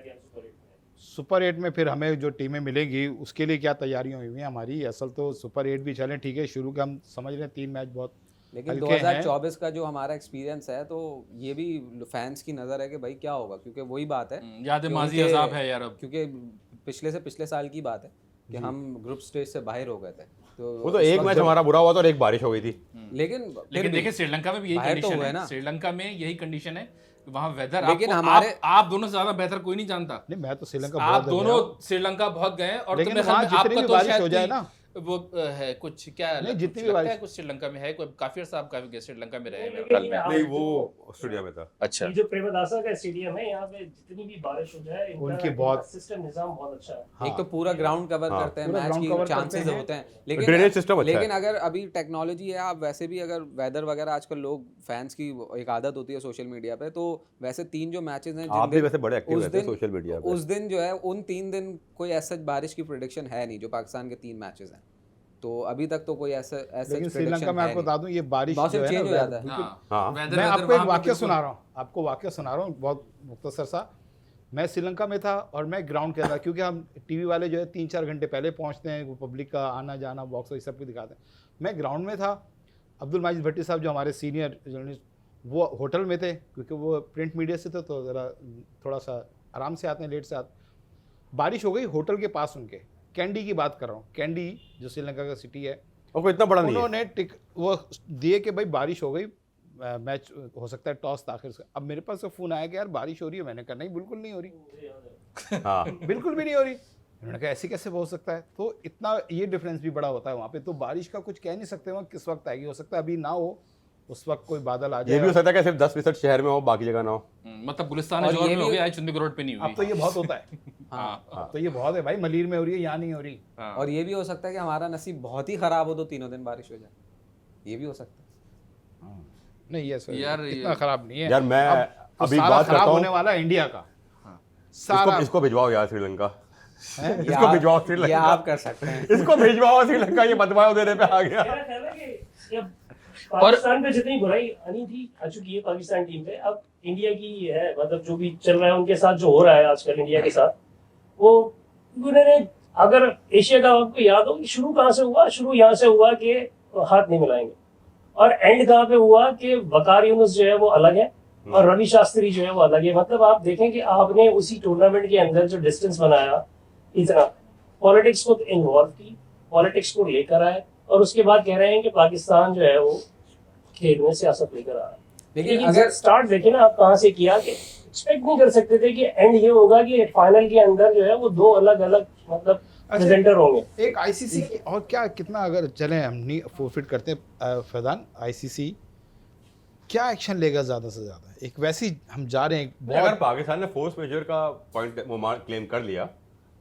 सुपर 8 में फिर हमें जो टीमें मिलेंगी उसके लिए क्या तैयारियां हुई हैं हमारी। असल तो सुपर 8 भी चलें, ठीक है, शुरू के हम समझ रहे हैं 3 मैच बहुत लेकिन हल्के 2024 का जो हमारा एक्सपीरियंस है, तो ये भी फैंस की नज़र है कि भाई क्या होगा, क्योंकि वही बात है, याद माजी अजाब है यार अब, क्योंकि पिछले से पिछले साल की बात है कि हम ग्रुप स्टेज से बाहर हो गए थे। तो वो तो एक मैच हमारा बुरा हुआ था और एक बारिश हो गई थी। लेकिन देखिए श्रीलंका में भी यही बाहर तो कंडीशन हुए है ना। श्रीलंका में यही कंडीशन है, वहाँ वेदर लेकिन आपको हमारे- आप दोनों से ज्यादा बेहतर कोई नहीं जानता। नहीं, मैं तो श्रीलंका आप बहुत दोनों गया हूं। श्रीलंका बहुत गए हैं, और लेकिन तुम्हें वहाँ जितनी आपका भी तो बारिश शायद हो जाए कोई- ना, वो है कुछ क्या नहीं, जितनी भी लगता है बारिश- कुछ श्रीलंका में है कोई, काफिर साहब काफी श्रीलंका में रहे हैं मेरे लेकिन ख्याल में। ये नहीं, वो ऑस्ट्रेलिया में था। अच्छा, ये जो प्रेमदासा का स्टेडियम है, यहाँ पे जितनी भी बारिश हो जाए, उनकी बहुत- सिस्टम निजाम बहुत अच्छा है। एक तो पूरा ग्राउंड कवर हाँ। करते हैं, पूरा मैच ground की cover करते चांसेस हैं। होते हैं, Drainage system अच्छा लेकिन है। अगर अभी टेक्नोलॉजी है, आप वैसे भी अगर वेदर वगैरह आजकल लोग फैंस की एक आदत होती है सोशल मीडिया पे, तो वैसे 3 जो मैचेस हैं आप भी वैसे बड़े एक्टिव उस रहते हैं दिन- सोशल मीडिया पे। उस दिन जो है, उन 3 दिन कोई ऐसा बारिश की प्रेडिक्शन है नहीं, जो पाकिस्तान के 3 मैचेस हैं, तो अभी तक तो कोई ऐसा लेकिन श्रीलंका में आपको बता दूं ये बारिश मौसम जो है change हो ना, जाता है। बिल्कुल- हाँ। वेदर मैं वेदर आपको एक वहाँ पे वाक्य बिल्कुल- सुना रहा हूँ, आपको वाक्य सुना रहा हूँ बहुत मुख्तसर सा। मैं श्रीलंका में था और मैं ग्राउंड के था, क्योंकि हम टीवी वाले जो है 3-4 घंटे पहले पहुँचते हैं, वो पब्लिक का आना जाना बॉक्स वही सब कुछ दिखाते हैं। मैं ग्राउंड में था, अब्दुल माजिद भट्टी साहब जो हमारे सीनियर जर्नलिस्ट, वो होटल में थे, क्योंकि वो प्रिंट मीडिया से थे तो ज़रा थोड़ा सा आराम से आते हैं, लेट से आते। बारिश हो गई होटल के पास उनके, कैंडी की बात कर रहा हूँ, कैंडी जो श्रीलंका का सिटी है, और कोई इतना बड़ा नहीं है। उन्होंने वो दिए कि भाई बारिश हो गई, मैच हो सकता है टॉस आखिर से। अब मेरे पास फ़ोन आया कि यार बारिश हो रही है, मैंने कहा नहीं बिल्कुल नहीं हो रही, हाँ। बिल्कुल भी नहीं हो रही। उन्होंने कहा ऐसे कैसे हो सकता है। तो इतना ये डिफरेंस भी बड़ा होता है वहाँ पे। तो बारिश का कुछ कह नहीं सकते वहाँ किस वक्त आएगी, हो सकता है अभी ना हो, उस वक्त कोई बादल आ ये भी हो जाए। सकता है कि सिर्फ 10% शहर में हो, बाकी जगह ना हो। मतलब गुलिस्तान और जोर ये में हो भी- गया, चंडीगढ़ रोड पे नहीं हुई। अब तो ये बहुत होता है, हाँ, अब तो ये बहुत है भाई, मलीर में हो रही है, यहाँ नहीं हो रही। हाँ। और ये भी हो सकता है कि हमारा नसीब बहुत ही खराब हो तो 3 दिन बारिश हो जाए, ये भी हो सकता है। नहीं ये सर यार, इतना ये- खराब नहीं है यार मैं अब तो अभी सारा बात खराब करता हूँ, होने वाला है इंडिया का सारा। इसको भिजवाओ यार श्रीलंका, ये इसको आप- भिजवाओ ये श्रीलंका, आप कर सकते हैं। इसको भिजवाओ श्रीलंका, ये बदमाश देने पे आ गया। मेरा ख्याल है कि अब पाकिस्तान पे जितनी बुराई आनी थी आ चुकी है पाकिस्तान टीम पे, अब इंडिया की है, मतलब जो भी चल रहा है उनके साथ, जो हो रहा है आजकल इंडिया के साथ, वो उन्होंने, अगर एशिया का आपको याद हो कि शुरू कहाँ से हुआ, शुरू यहाँ से हुआ कि हाथ नहीं मिलाएंगे, और एंड कहाँ पे हुआ कि वकार यूनुस जो है वो अलग है और रवि शास्त्री जो है वो अलग है। मतलब आप देखें कि आपने उसी टूर्नामेंट के अंदर जो डिस्टेंस बनाया, इतना पॉलिटिक्स को इन्वॉल्व की, पॉलिटिक्स को लेकर आए, और उसके बाद कह रहे हैं कि पाकिस्तान जो है वो खेल में सियासत लेकर आ रहा है। लेकिन अगर स्टार्ट देखे ना आप कहाँ से किया, कि एक्सपेक्ट नहीं कर सकते थे कि एंड ये होगा कि फाइनल के अंदर जो है वो 2 अलग अलग मतलब प्रेजेंटर होंगे। एक आईसीसी की और क्या कितना अगर चलें हम नहीं फोरफिट करते हैं फैजान, आईसीसी क्या एक्शन लेगा ज़्यादा से ज़्यादा? एक वैसी हम जा रहे हैं एक अगर बहुत पाकिस्तान ने फोर्स मेजर का पॉइंट वो क्लेम कर लिया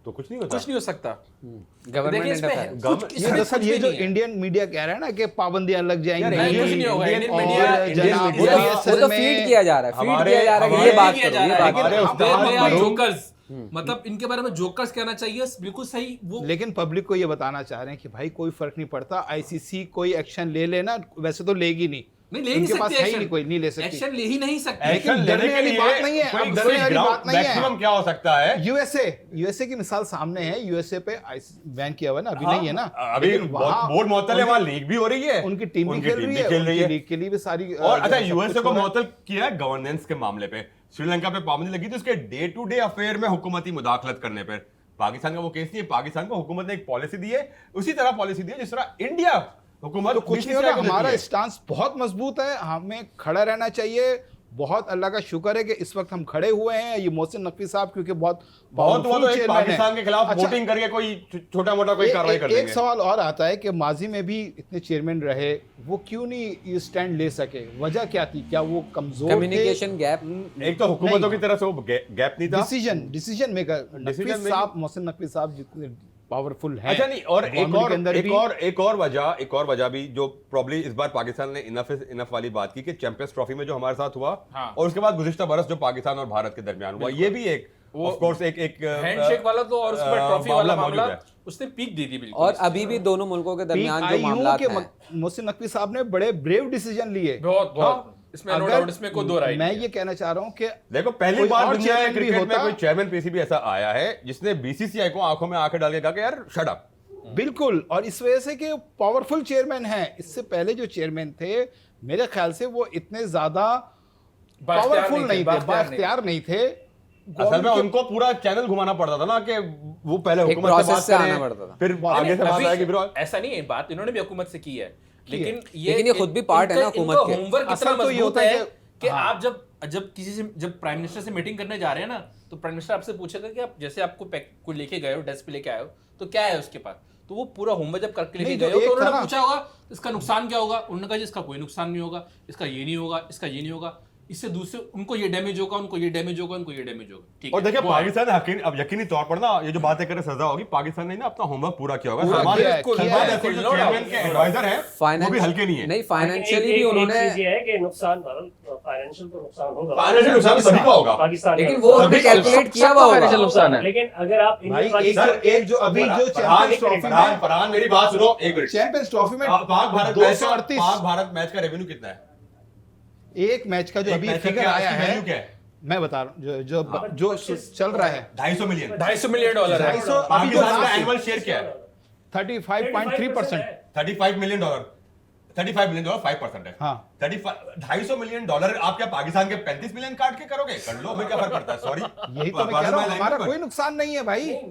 तो कुछ नहीं होता। कुछ नहीं हो सकता। गवर्नमेंट देखिए इसमें इंटरफेरेंस, कुछ- ये इसमें दरअसल कुछ ये भी जो नहीं है। इंडियन मीडिया कह रहा है ना कि पाबंदियां लग जाएंगी, यार, नहीं, कुछ नहीं होगा। इंडियन और मीडिया जनाब इंडियन वो वो तो फीड किया जा रहा है, फीड हमारे- किया जा रहा है कि हमारे ये बात किया करो, जा ये रहा है, बात हमारे करो। उस्ताद दे आर मरूम- जोकर्स, मतलब इनके बारे में जोकर्स कहना चाहिए, बिल्कुल सही। वो लेकिन पब्लिक को ये बताना चाह रहे हैं कि भाई कोई फर्क नहीं पड़ता, आईसीसी कोई एक्शन ले लेना, वैसे तो लेगी नहीं, नहीं ले ही नहीं इनके पास सकते है ही नहीं, एक्शन, कोई नहीं ले सकती। एक्शन ले ही नहीं सकते। लेकिन एक्शन डरने लेने के वाली लिए बात नहीं है, कोई अब डरने वाली ग्राउंड- बात नहीं है। मैक्सिमम क्या हो सकता है? यूएसए की मिसाल सामने है, यूएसए पे बैन किया हुआ है ना, अभी नहीं है ना, अभी लेकिन वहाँ बोर्ड मुअत्तल है, वहाँ लीग भी हो रही है, उनकी टीम भी खेल रही है, खेल रही उनकी है। लीग के लिए भी सारी और अच्छा सब यूएसए कुछ को हो रहा है। मुअत्तल किया है गवर्नेंस के मामले पे, श्रीलंका पे पाबंदी लगी थी उसके डे टू डे अफेयर में हुकूमती मुदाखलत करने पर। पाकिस्तान का वो केस नहीं है, पाकिस्तान को हुकूमत ने एक पॉलिसी दी है, उसी तरह पॉलिसी दी है जिस तरह इंडिया हुकूमत तो कुछ नहीं होगा, हमारा स्टांस बहुत मजबूत है, हमें खड़ा रहना चाहिए, बहुत अल्लाह का शुक्र है कि इस वक्त हम खड़े हुए हैं। ये मोहसिन नकवी साहब क्योंकि बहुत वो तो powerful एक chairman पाकिस्तान है। के खिलाफ अच्छा, वोटिंग करके कोई छोटा मोटा कोई कार्रवाई कर एक देंगे। सवाल और आता है कि माजी में भी इतने चेयरमैन रहे, वो क्यों नहीं ये स्टैंड ले सके? वजह क्या थी? क्या वो कमजोर थे? कम्युनिकेशन गैप, एक तो हुकूमतों की तरफ से वो गैप नहीं था। डिसीजन मेकर नकवी साहब, मोहसिन नकवी साहब जितने पावरफुल हैं। अच्छा नहीं, और गवर्नमेंट के अंदर भी एक और वजह भी जो प्रॉब्ली इस बार पाकिस्तान ने इनफ वाली बात की कि चैंपियंस ट्रॉफी में जो हमारे साथ हुआ, हाँ। और उसके बाद गुज़िश्ता बरस जो पाकिस्तान और भारत के दरमियान हुआ, ये भी एक ऑफ कोर्स एक हैंडशेक वाला तो, और उसमें ट्रॉफी वाला मामला उसने पीक दी थी बिल्कुल। और अभी भी दोनों मुल्कों के दरमियान जो मामला हैं, मोहसिन नकवी साहब ने बड़े ब्रेव डिसीजन लिए। बहुत इसमें नो डाउट, इसमें कोई दो राय मैं नहीं है। ये कहना चाह रहा हूँ कि देखो पहली कोई बार और दुनिया chairman भी क्रिकेट में होता। कोई चेयरमैन पीसीबी ऐसा आया है जिसने बीसीसीआई को आंखों में आंखें डाल के कहा कि यार शट अप। बिल्कुल, और इस वजह से कि पावरफुल चेयरमैन है। इससे पहले जो चेयरमैन थे मेरे ख्याल से वो इतने ज्यादा पावरफुल नहीं थे, बाख्तियार नहीं थे। असल में उनको पूरा चैनल घुमाना पड़ता था ना कि वो पहले हुकूमत से process बात से आना करें, पड़ता था। फिर आगे से बात अभी आएगी, फिर ऐसा नहीं है, बात इन्होंने भी हुकूमत से की है, लेकिन ये खुद भी part है ना हुकूमत के। होमवर्क असल इतना तो ये मजबूत होता है है कि हाँ। आप जब किसी से, जब प्राइम मिनिस्टर से मीटिंग करने जा रहे हैं ना, तो प्राइम मिनिस्टर आपसे पूछेगा कि आप जैसे आपको कोई लेके गए हो, डेस्क पे लेके आए हो, तो क्या है उसके पास, तो वो पूरा होमवर्क जब करके लेके नहीं, गए जो हो, तो एक था उन्होंने ना- पूछा होगा इसका नुकसान क्या होगा, उन्होंने कहा जी इसका कोई नुकसान नहीं होगा, इसका ये नहीं होगा, इसका ये नहीं होगा, इससे दूसरे उनको ये डैमेज होगा, उनको ये डैमेज होगा, उनको ये डैमेज होगा। ठीक और है, देखिए वो है। पाकिस्तान अब यकीनी तौर पर ना ये जो बातें करे सजा होगी, पाकिस्तान ने ना अपना होमवर्क पूरा किया होगा। पूरा सलमान किया है, बिल्कुल, किया सलमान है, ऐसे जो no doubt। चेयरमैन के एडवाइजर हैं वो भी हल्के नहीं है। नहीं, एक फाइनेंशियली भी चीज उन्होंने, ये है कि नुकसान फाइनेंशियल तो नुकसान होगा, फाइनेंशियल नुकसान तो सभी का होगा। पाकिस्तान लेकिन का वो नुकसान। उन्होंने कैलकुलेट किया हुआ होगा। नुकसान है। लेकिन अगर आप भाई इंडिया एक पाकिस्तान एक जो अभी जो चैंपियंस ट्रॉफी में फरहान मेरी बात सुनो एक मिनट। चैंपियंस ट्रॉफी में पाक भारत 238 मैच का रेवेन्यू कितना है? एक मैच का जो एक अभी मैच का फिगर क्या आया असली है, वैल्यू क्या है? मैं बता रहा हूँ जो चल रहा है 250 मिलियन। $250 मिलियन है। 250 अभी पाकिस्तान का जो एनुअल शेयर क्या है? 35.3%। 35 मिलियन डॉलर। 35 मिलियन डॉलर 5% है। हाँ। 250 मिलियन डॉलर आप क्या पाकिस्तान के 35 मिलियन काट के करोगे? कर लो, हमें क्या फर्क पड़ता है? सॉरी, यही तो मैं कह रहा हूँ, हमारा कोई नुकसान नहीं है भाई। नहीं,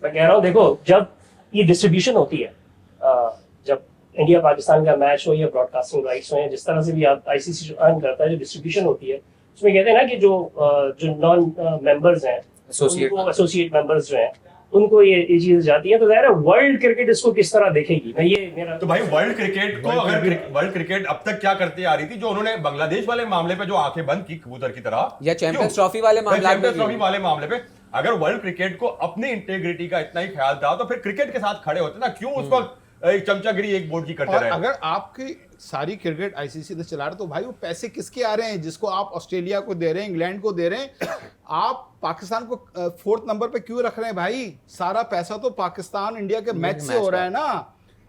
मैं कह रहा हूँ, देखो जब ये डिस्ट्रीब्यूशन होती है, जब इंडिया पाकिस्तान का मैच हो या ब्रॉडकास्टिंग राइट्स हो या जिस तरह से भी आप आईसीसी अर्न करता है, जो डिस्ट्रीब्यूशन होती है उसमें कहते हैं ना कि जो नॉन मेंबर्स हैं, एसोसिएट मेंबर्स जो हैं, उनको ये चीजें जाती हैं, तो ज़ाहिर है वर्ल्ड क्रिकेट इसको किस तरह देखेगी। मैं ये मेरा तो भाई वर्ल्ड क्रिकेट को अगर वर्ल्ड क्रिकेट अब तक क्या करती आ रही थी, जो उन्होंने बांग्लादेश वाले मामले पे जो आंखें बंद की कबूतर की तरह, या चैंपियंस ट्रॉफी वाले मामले में चैंपियंस भी। ट्रॉफी वाले मामले पे अगर वर्ल्ड क्रिकेट को अपनी इंटेग्रिटी का इतना ही ख्याल था तो फिर क्रिकेट के साथ खड़े होते ना, क्यों उस वक्त एक चमचागिरी एक बोर्ड की करते और रहे? अगर आपकी सारी क्रिकेट आईसीसी से चला रहे तो भाई वो पैसे किसके आ रहे हैं? जिसको आप ऑस्ट्रेलिया को दे रहे हैं, इंग्लैंड को दे रहे हैं, आप पाकिस्तान को 4th नंबर पे क्यों रख रहे हैं भाई? सारा पैसा तो पाकिस्तान इंडिया के मैच से हो रहा है ना।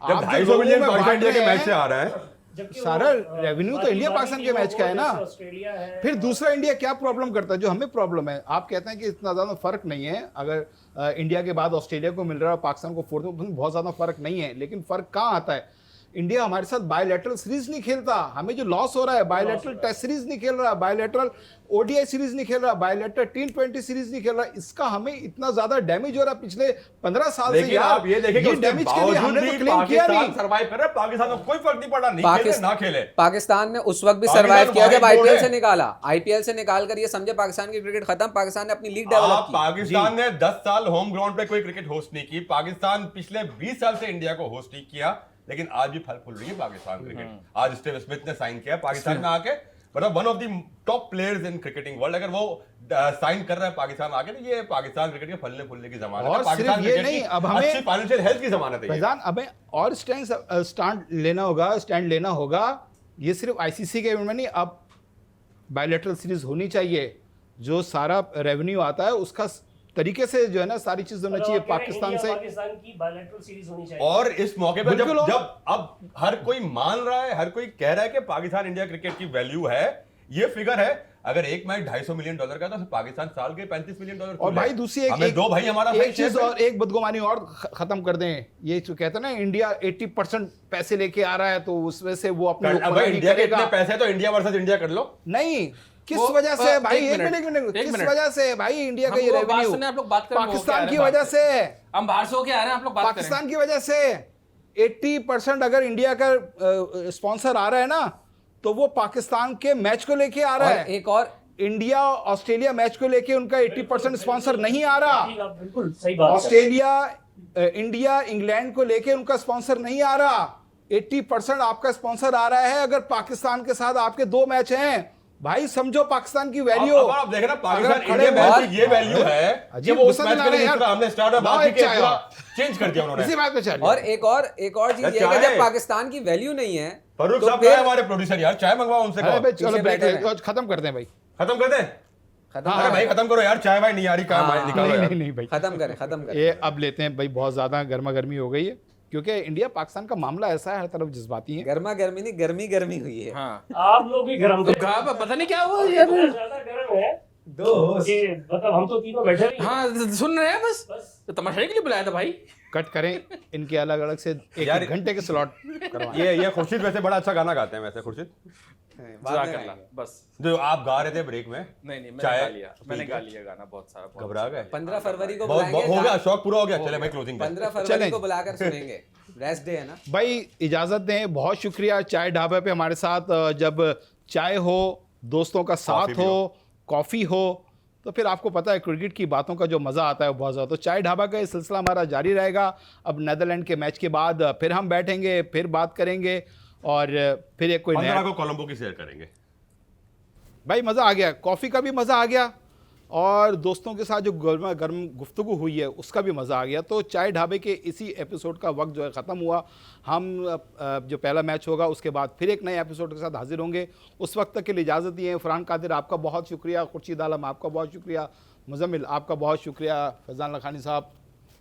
जब आप जो 250 लोगों मिलियन में पाकिस्तान बांट इंडिया के रहे मैच से हैं, आ रहा है, जबकि सारा वो, रेवेन्यू तो बाकी इंडिया बाकी पाकिस्तान की के वो मैच का है ना। जैसे ऑस्ट्रेलिया है, फिर दूसरा इंडिया क्या प्रॉब्लम करता है जो हमें प्रॉब्लम है? आप कहते हैं कि इतना ज़्यादा फर्क नहीं है, अगर इंडिया के बाद ऑस्ट्रेलिया को मिल रहा है, पाकिस्तान को 4th में, बहुत ज़्यादा फर्क नहीं है। लेकिन फर्क कहाँ आता है? इंडिया हमारे साथ बायलैटरल सीरीज नहीं खेलता, हमें जो लॉस हो रहा है, बायलैटरल टेस्ट सीरीज नहीं खेल रहा, बायलैटरल ओडीआई सीरीज नहीं खेल रहा, बायलैटरल T20 सीरीज नहीं खेल रहा, इसका हमें इतना ज्यादा डैमेज हो रहा है पिछले 15 साल से। लेकिन यार आप ये देखें कि उसके डैमेज के लिए बावजूद हमने भी तो क्लेम किया पाकिस्तान नहीं। सर्वाइव कर रहा है, पाकिस्तान को कोई फर्क नहीं पड़ा, नहीं खेले ना खेले। पाकिस्तान ने उस वक्त भी पाकिस्तान सरवाइव किया जब वाइड बोर्ड आईपीएल है। से निकाला, आईपीएल से निकाल कर ये समझे पाकिस्तान की क्रिकेट खत्म, पाकिस्तान ने अपनी लीग डेवलप आप की। पाकिस्तान ने 10 साल होम ग्राउंड पे कोई क्रिकेट होस्ट नहीं की, पाकिस्तान पिछले 20 साल से इंडिया को होस्ट नहीं किया, लेकिन आज भी फल फूल रही है पाकिस्तान क्रिकेट। आज स्टीव स्मिथ ने साइन किया पाकिस्तान में आके, मतलब one of the top players in cricketing world, अगर वो साइन कर रहा है पाकिस्तान आके, तो ये पाकिस्तान क्रिकेट के फलने फूलने की जमानत है। और पाकिस्तान सिर्फ ये क्रिकेट नहीं, की अब हमें अच्छी फाइनेंशियल हेल्थ की जमानत है ये। फैजान हमें और स्टैंड लेना होगा। ये सिर्फ आईसीसी के इवेंट में नहीं, अब बायलैटरल सीरीज होनी चाहिए। जो सारा रेवेन्यू आता है उसका तरीके से जो है ना सारी चीज होना चाहिए पाकिस्तान से। पाकिस्तान की बायलैटरल सीरीज होनी चाहिए। और इस मौके पर बिल्कुल जब अब हर कोई मान रहा है, हर कोई कह रहा है कि पाकिस्तान इंडिया क्रिकेट की वैल्यू है, ये फिगर है। अगर एक मैच $250 मिलियन का तो पाकिस्तान साल के $35 मिलियन और भाई दूसरी हमें दो भाई हमारा एक चीज और एक बदगुमानी और खत्म कर दें। ये जो कहते हैं ना इंडिया 80% पैसे लेके आ रहा है तो उस वजह से वो अपने अब इंडिया के इतने पैसे हैं तो इंडिया वर्सेस इंडिया कर लो। नहीं, किस वो, वजह से भाई? एक एक मिनट एक किस मिनट। वजह से भाई इंडिया का हम ये वो बात रेवेन्यू सुने, आप लोग बात करें, वो क्या पाकिस्तान है की बात वजह करें। से, हम बाहर से होके आ रहे हैं, आप लोग बात करें। पाकिस्तान की वजह से 80% अगर इंडिया का स्पॉन्सर आ रहा है ना, तो वो पाकिस्तान के मैच को लेके आ रहा और है। एक और इंडिया ऑस्ट्रेलिया मैच को लेके उनका 80% स्पॉन्सर नहीं आ रहा। बिल्कुल सही बात है। ऑस्ट्रेलिया इंडिया इंग्लैंड को लेके उनका स्पॉन्सर नहीं आ रहा। 80% आपका स्पॉन्सर आ रहा है। अगर पाकिस्तान के साथ आपके 2 मैच हैं, भाई समझो पाकिस्तान की वैल्यू। अब आप देखें ना, पाकिस्तान अगर इंडिया खड़े मैच और- की ये वैल्यू है कि अजीब वो उस गुस्सा मैच दिला के लिए रहे हैं जिस तरह यार। हमने स्टार्ट लाओ बात एक की चाय पूरा और। चेंज कर दिया उन्होंने। इसी बात पे चलिए। और एक और चीज ये है कि चाय- जब पाकिस्तान की वैल्यू नहीं है फरूख तो साहब फिर क्या है हमारे प्रोड्यूसर यार, चाय मंगवाओ उनसे अरे कहो। भाई चलो पीछे ब्रेक बैठे हैं। खत्म करते हैं भाई। खत्म कर दे। खत्म अरे भाई खत्म करो यार, चाय वाय नहीं आ रही, काम हाँ, निकालो नहीं यार। नहीं नहीं भाई, खत्म करें ये अब लेते हैं भाई। बहुत ज्यादा गर्मा गर्मी हो गई है क्योंकि इंडिया पाकिस्तान का मामला ऐसा है, हर तरफ जज्बाती है। गर्मा गर्मी नहीं, गर्मी हुई है। हाँ आप लोग भी गर्म थे। तो पता नहीं क्या हुआ यार। ज्यादा गर्म है ये, मतलब हम तो तीनों बैठे हुए हैं। हाँ सुन रहे हैं बस, तो तमाशे के लिए बुलाया था भाई। कट करें इनके अलग अलग से यार- एक घंटे के स्लॉट करवाएं। ये खुर्शीद वैसे बड़ा अच्छा गाना गाते हैं वैसे, खुर्शीद बाद में कर ला आएंगे। बस। जो आप गा रहे थे ब्रेक में। नहीं मैंने चाय- गा लिया, मैंने गा लिया गाना बहुत सारा, बहुत घबरा गए? 15 फरवरी को बहुत बुलाएंगे। हो गया, शौक पूरा हो गया। चले भाई क्लोजिंग 15 चलें। फरवरी को बुलाकर सुनेंगे। रेस्ट डे है ना। भाई इजाजत दें, बहुत शुक्रिया चाय ढाबे पे हमारे साथ। जब चाय हो, दोस्तों का साथ कॉफी भी हो, कॉफी हो, तो फिर आपको पता है क्रिकेट की बातों का जो मज़ा आता है वो बहुत ज़्यादा। तो चाय ढाबा का ये सिलसिला हमारा जारी रहेगा। अब नेदरलैंड के मैच के बाद फिर हम बैठेंगे, फिर बात करेंगे और फिर एक कोई 15 नया। को कोलंबो की शेयर करेंगे। भाई मज़ा आ गया, कॉफ़ी का भी मज़ा आ गया और दोस्तों के साथ जो गर्मा गर्म गुफ्तगू हुई है उसका भी मज़ा आ गया। तो चाय ढाबे के इसी एपिसोड का वक्त जो है ख़त्म हुआ। हम जो पहला मैच होगा उसके बाद फिर एक नए एपिसोड के साथ हाजिर होंगे। उस वक्त तक के लिए इजाज़त दिए। फरहान कादिर आपका बहुत शुक्रिया, खुर्शीद आलम आपका बहुत शुक्रिया, मुजम्मिल आपका बहुत शुक्रिया, फैज़ान लखानी साहब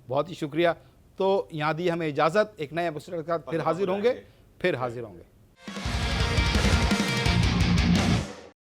बहुत ही शुक्रिया। तो यहाँ दी हमें इजाज़त, एक नए एपिसोड के साथ फिर हाजिर होंगे।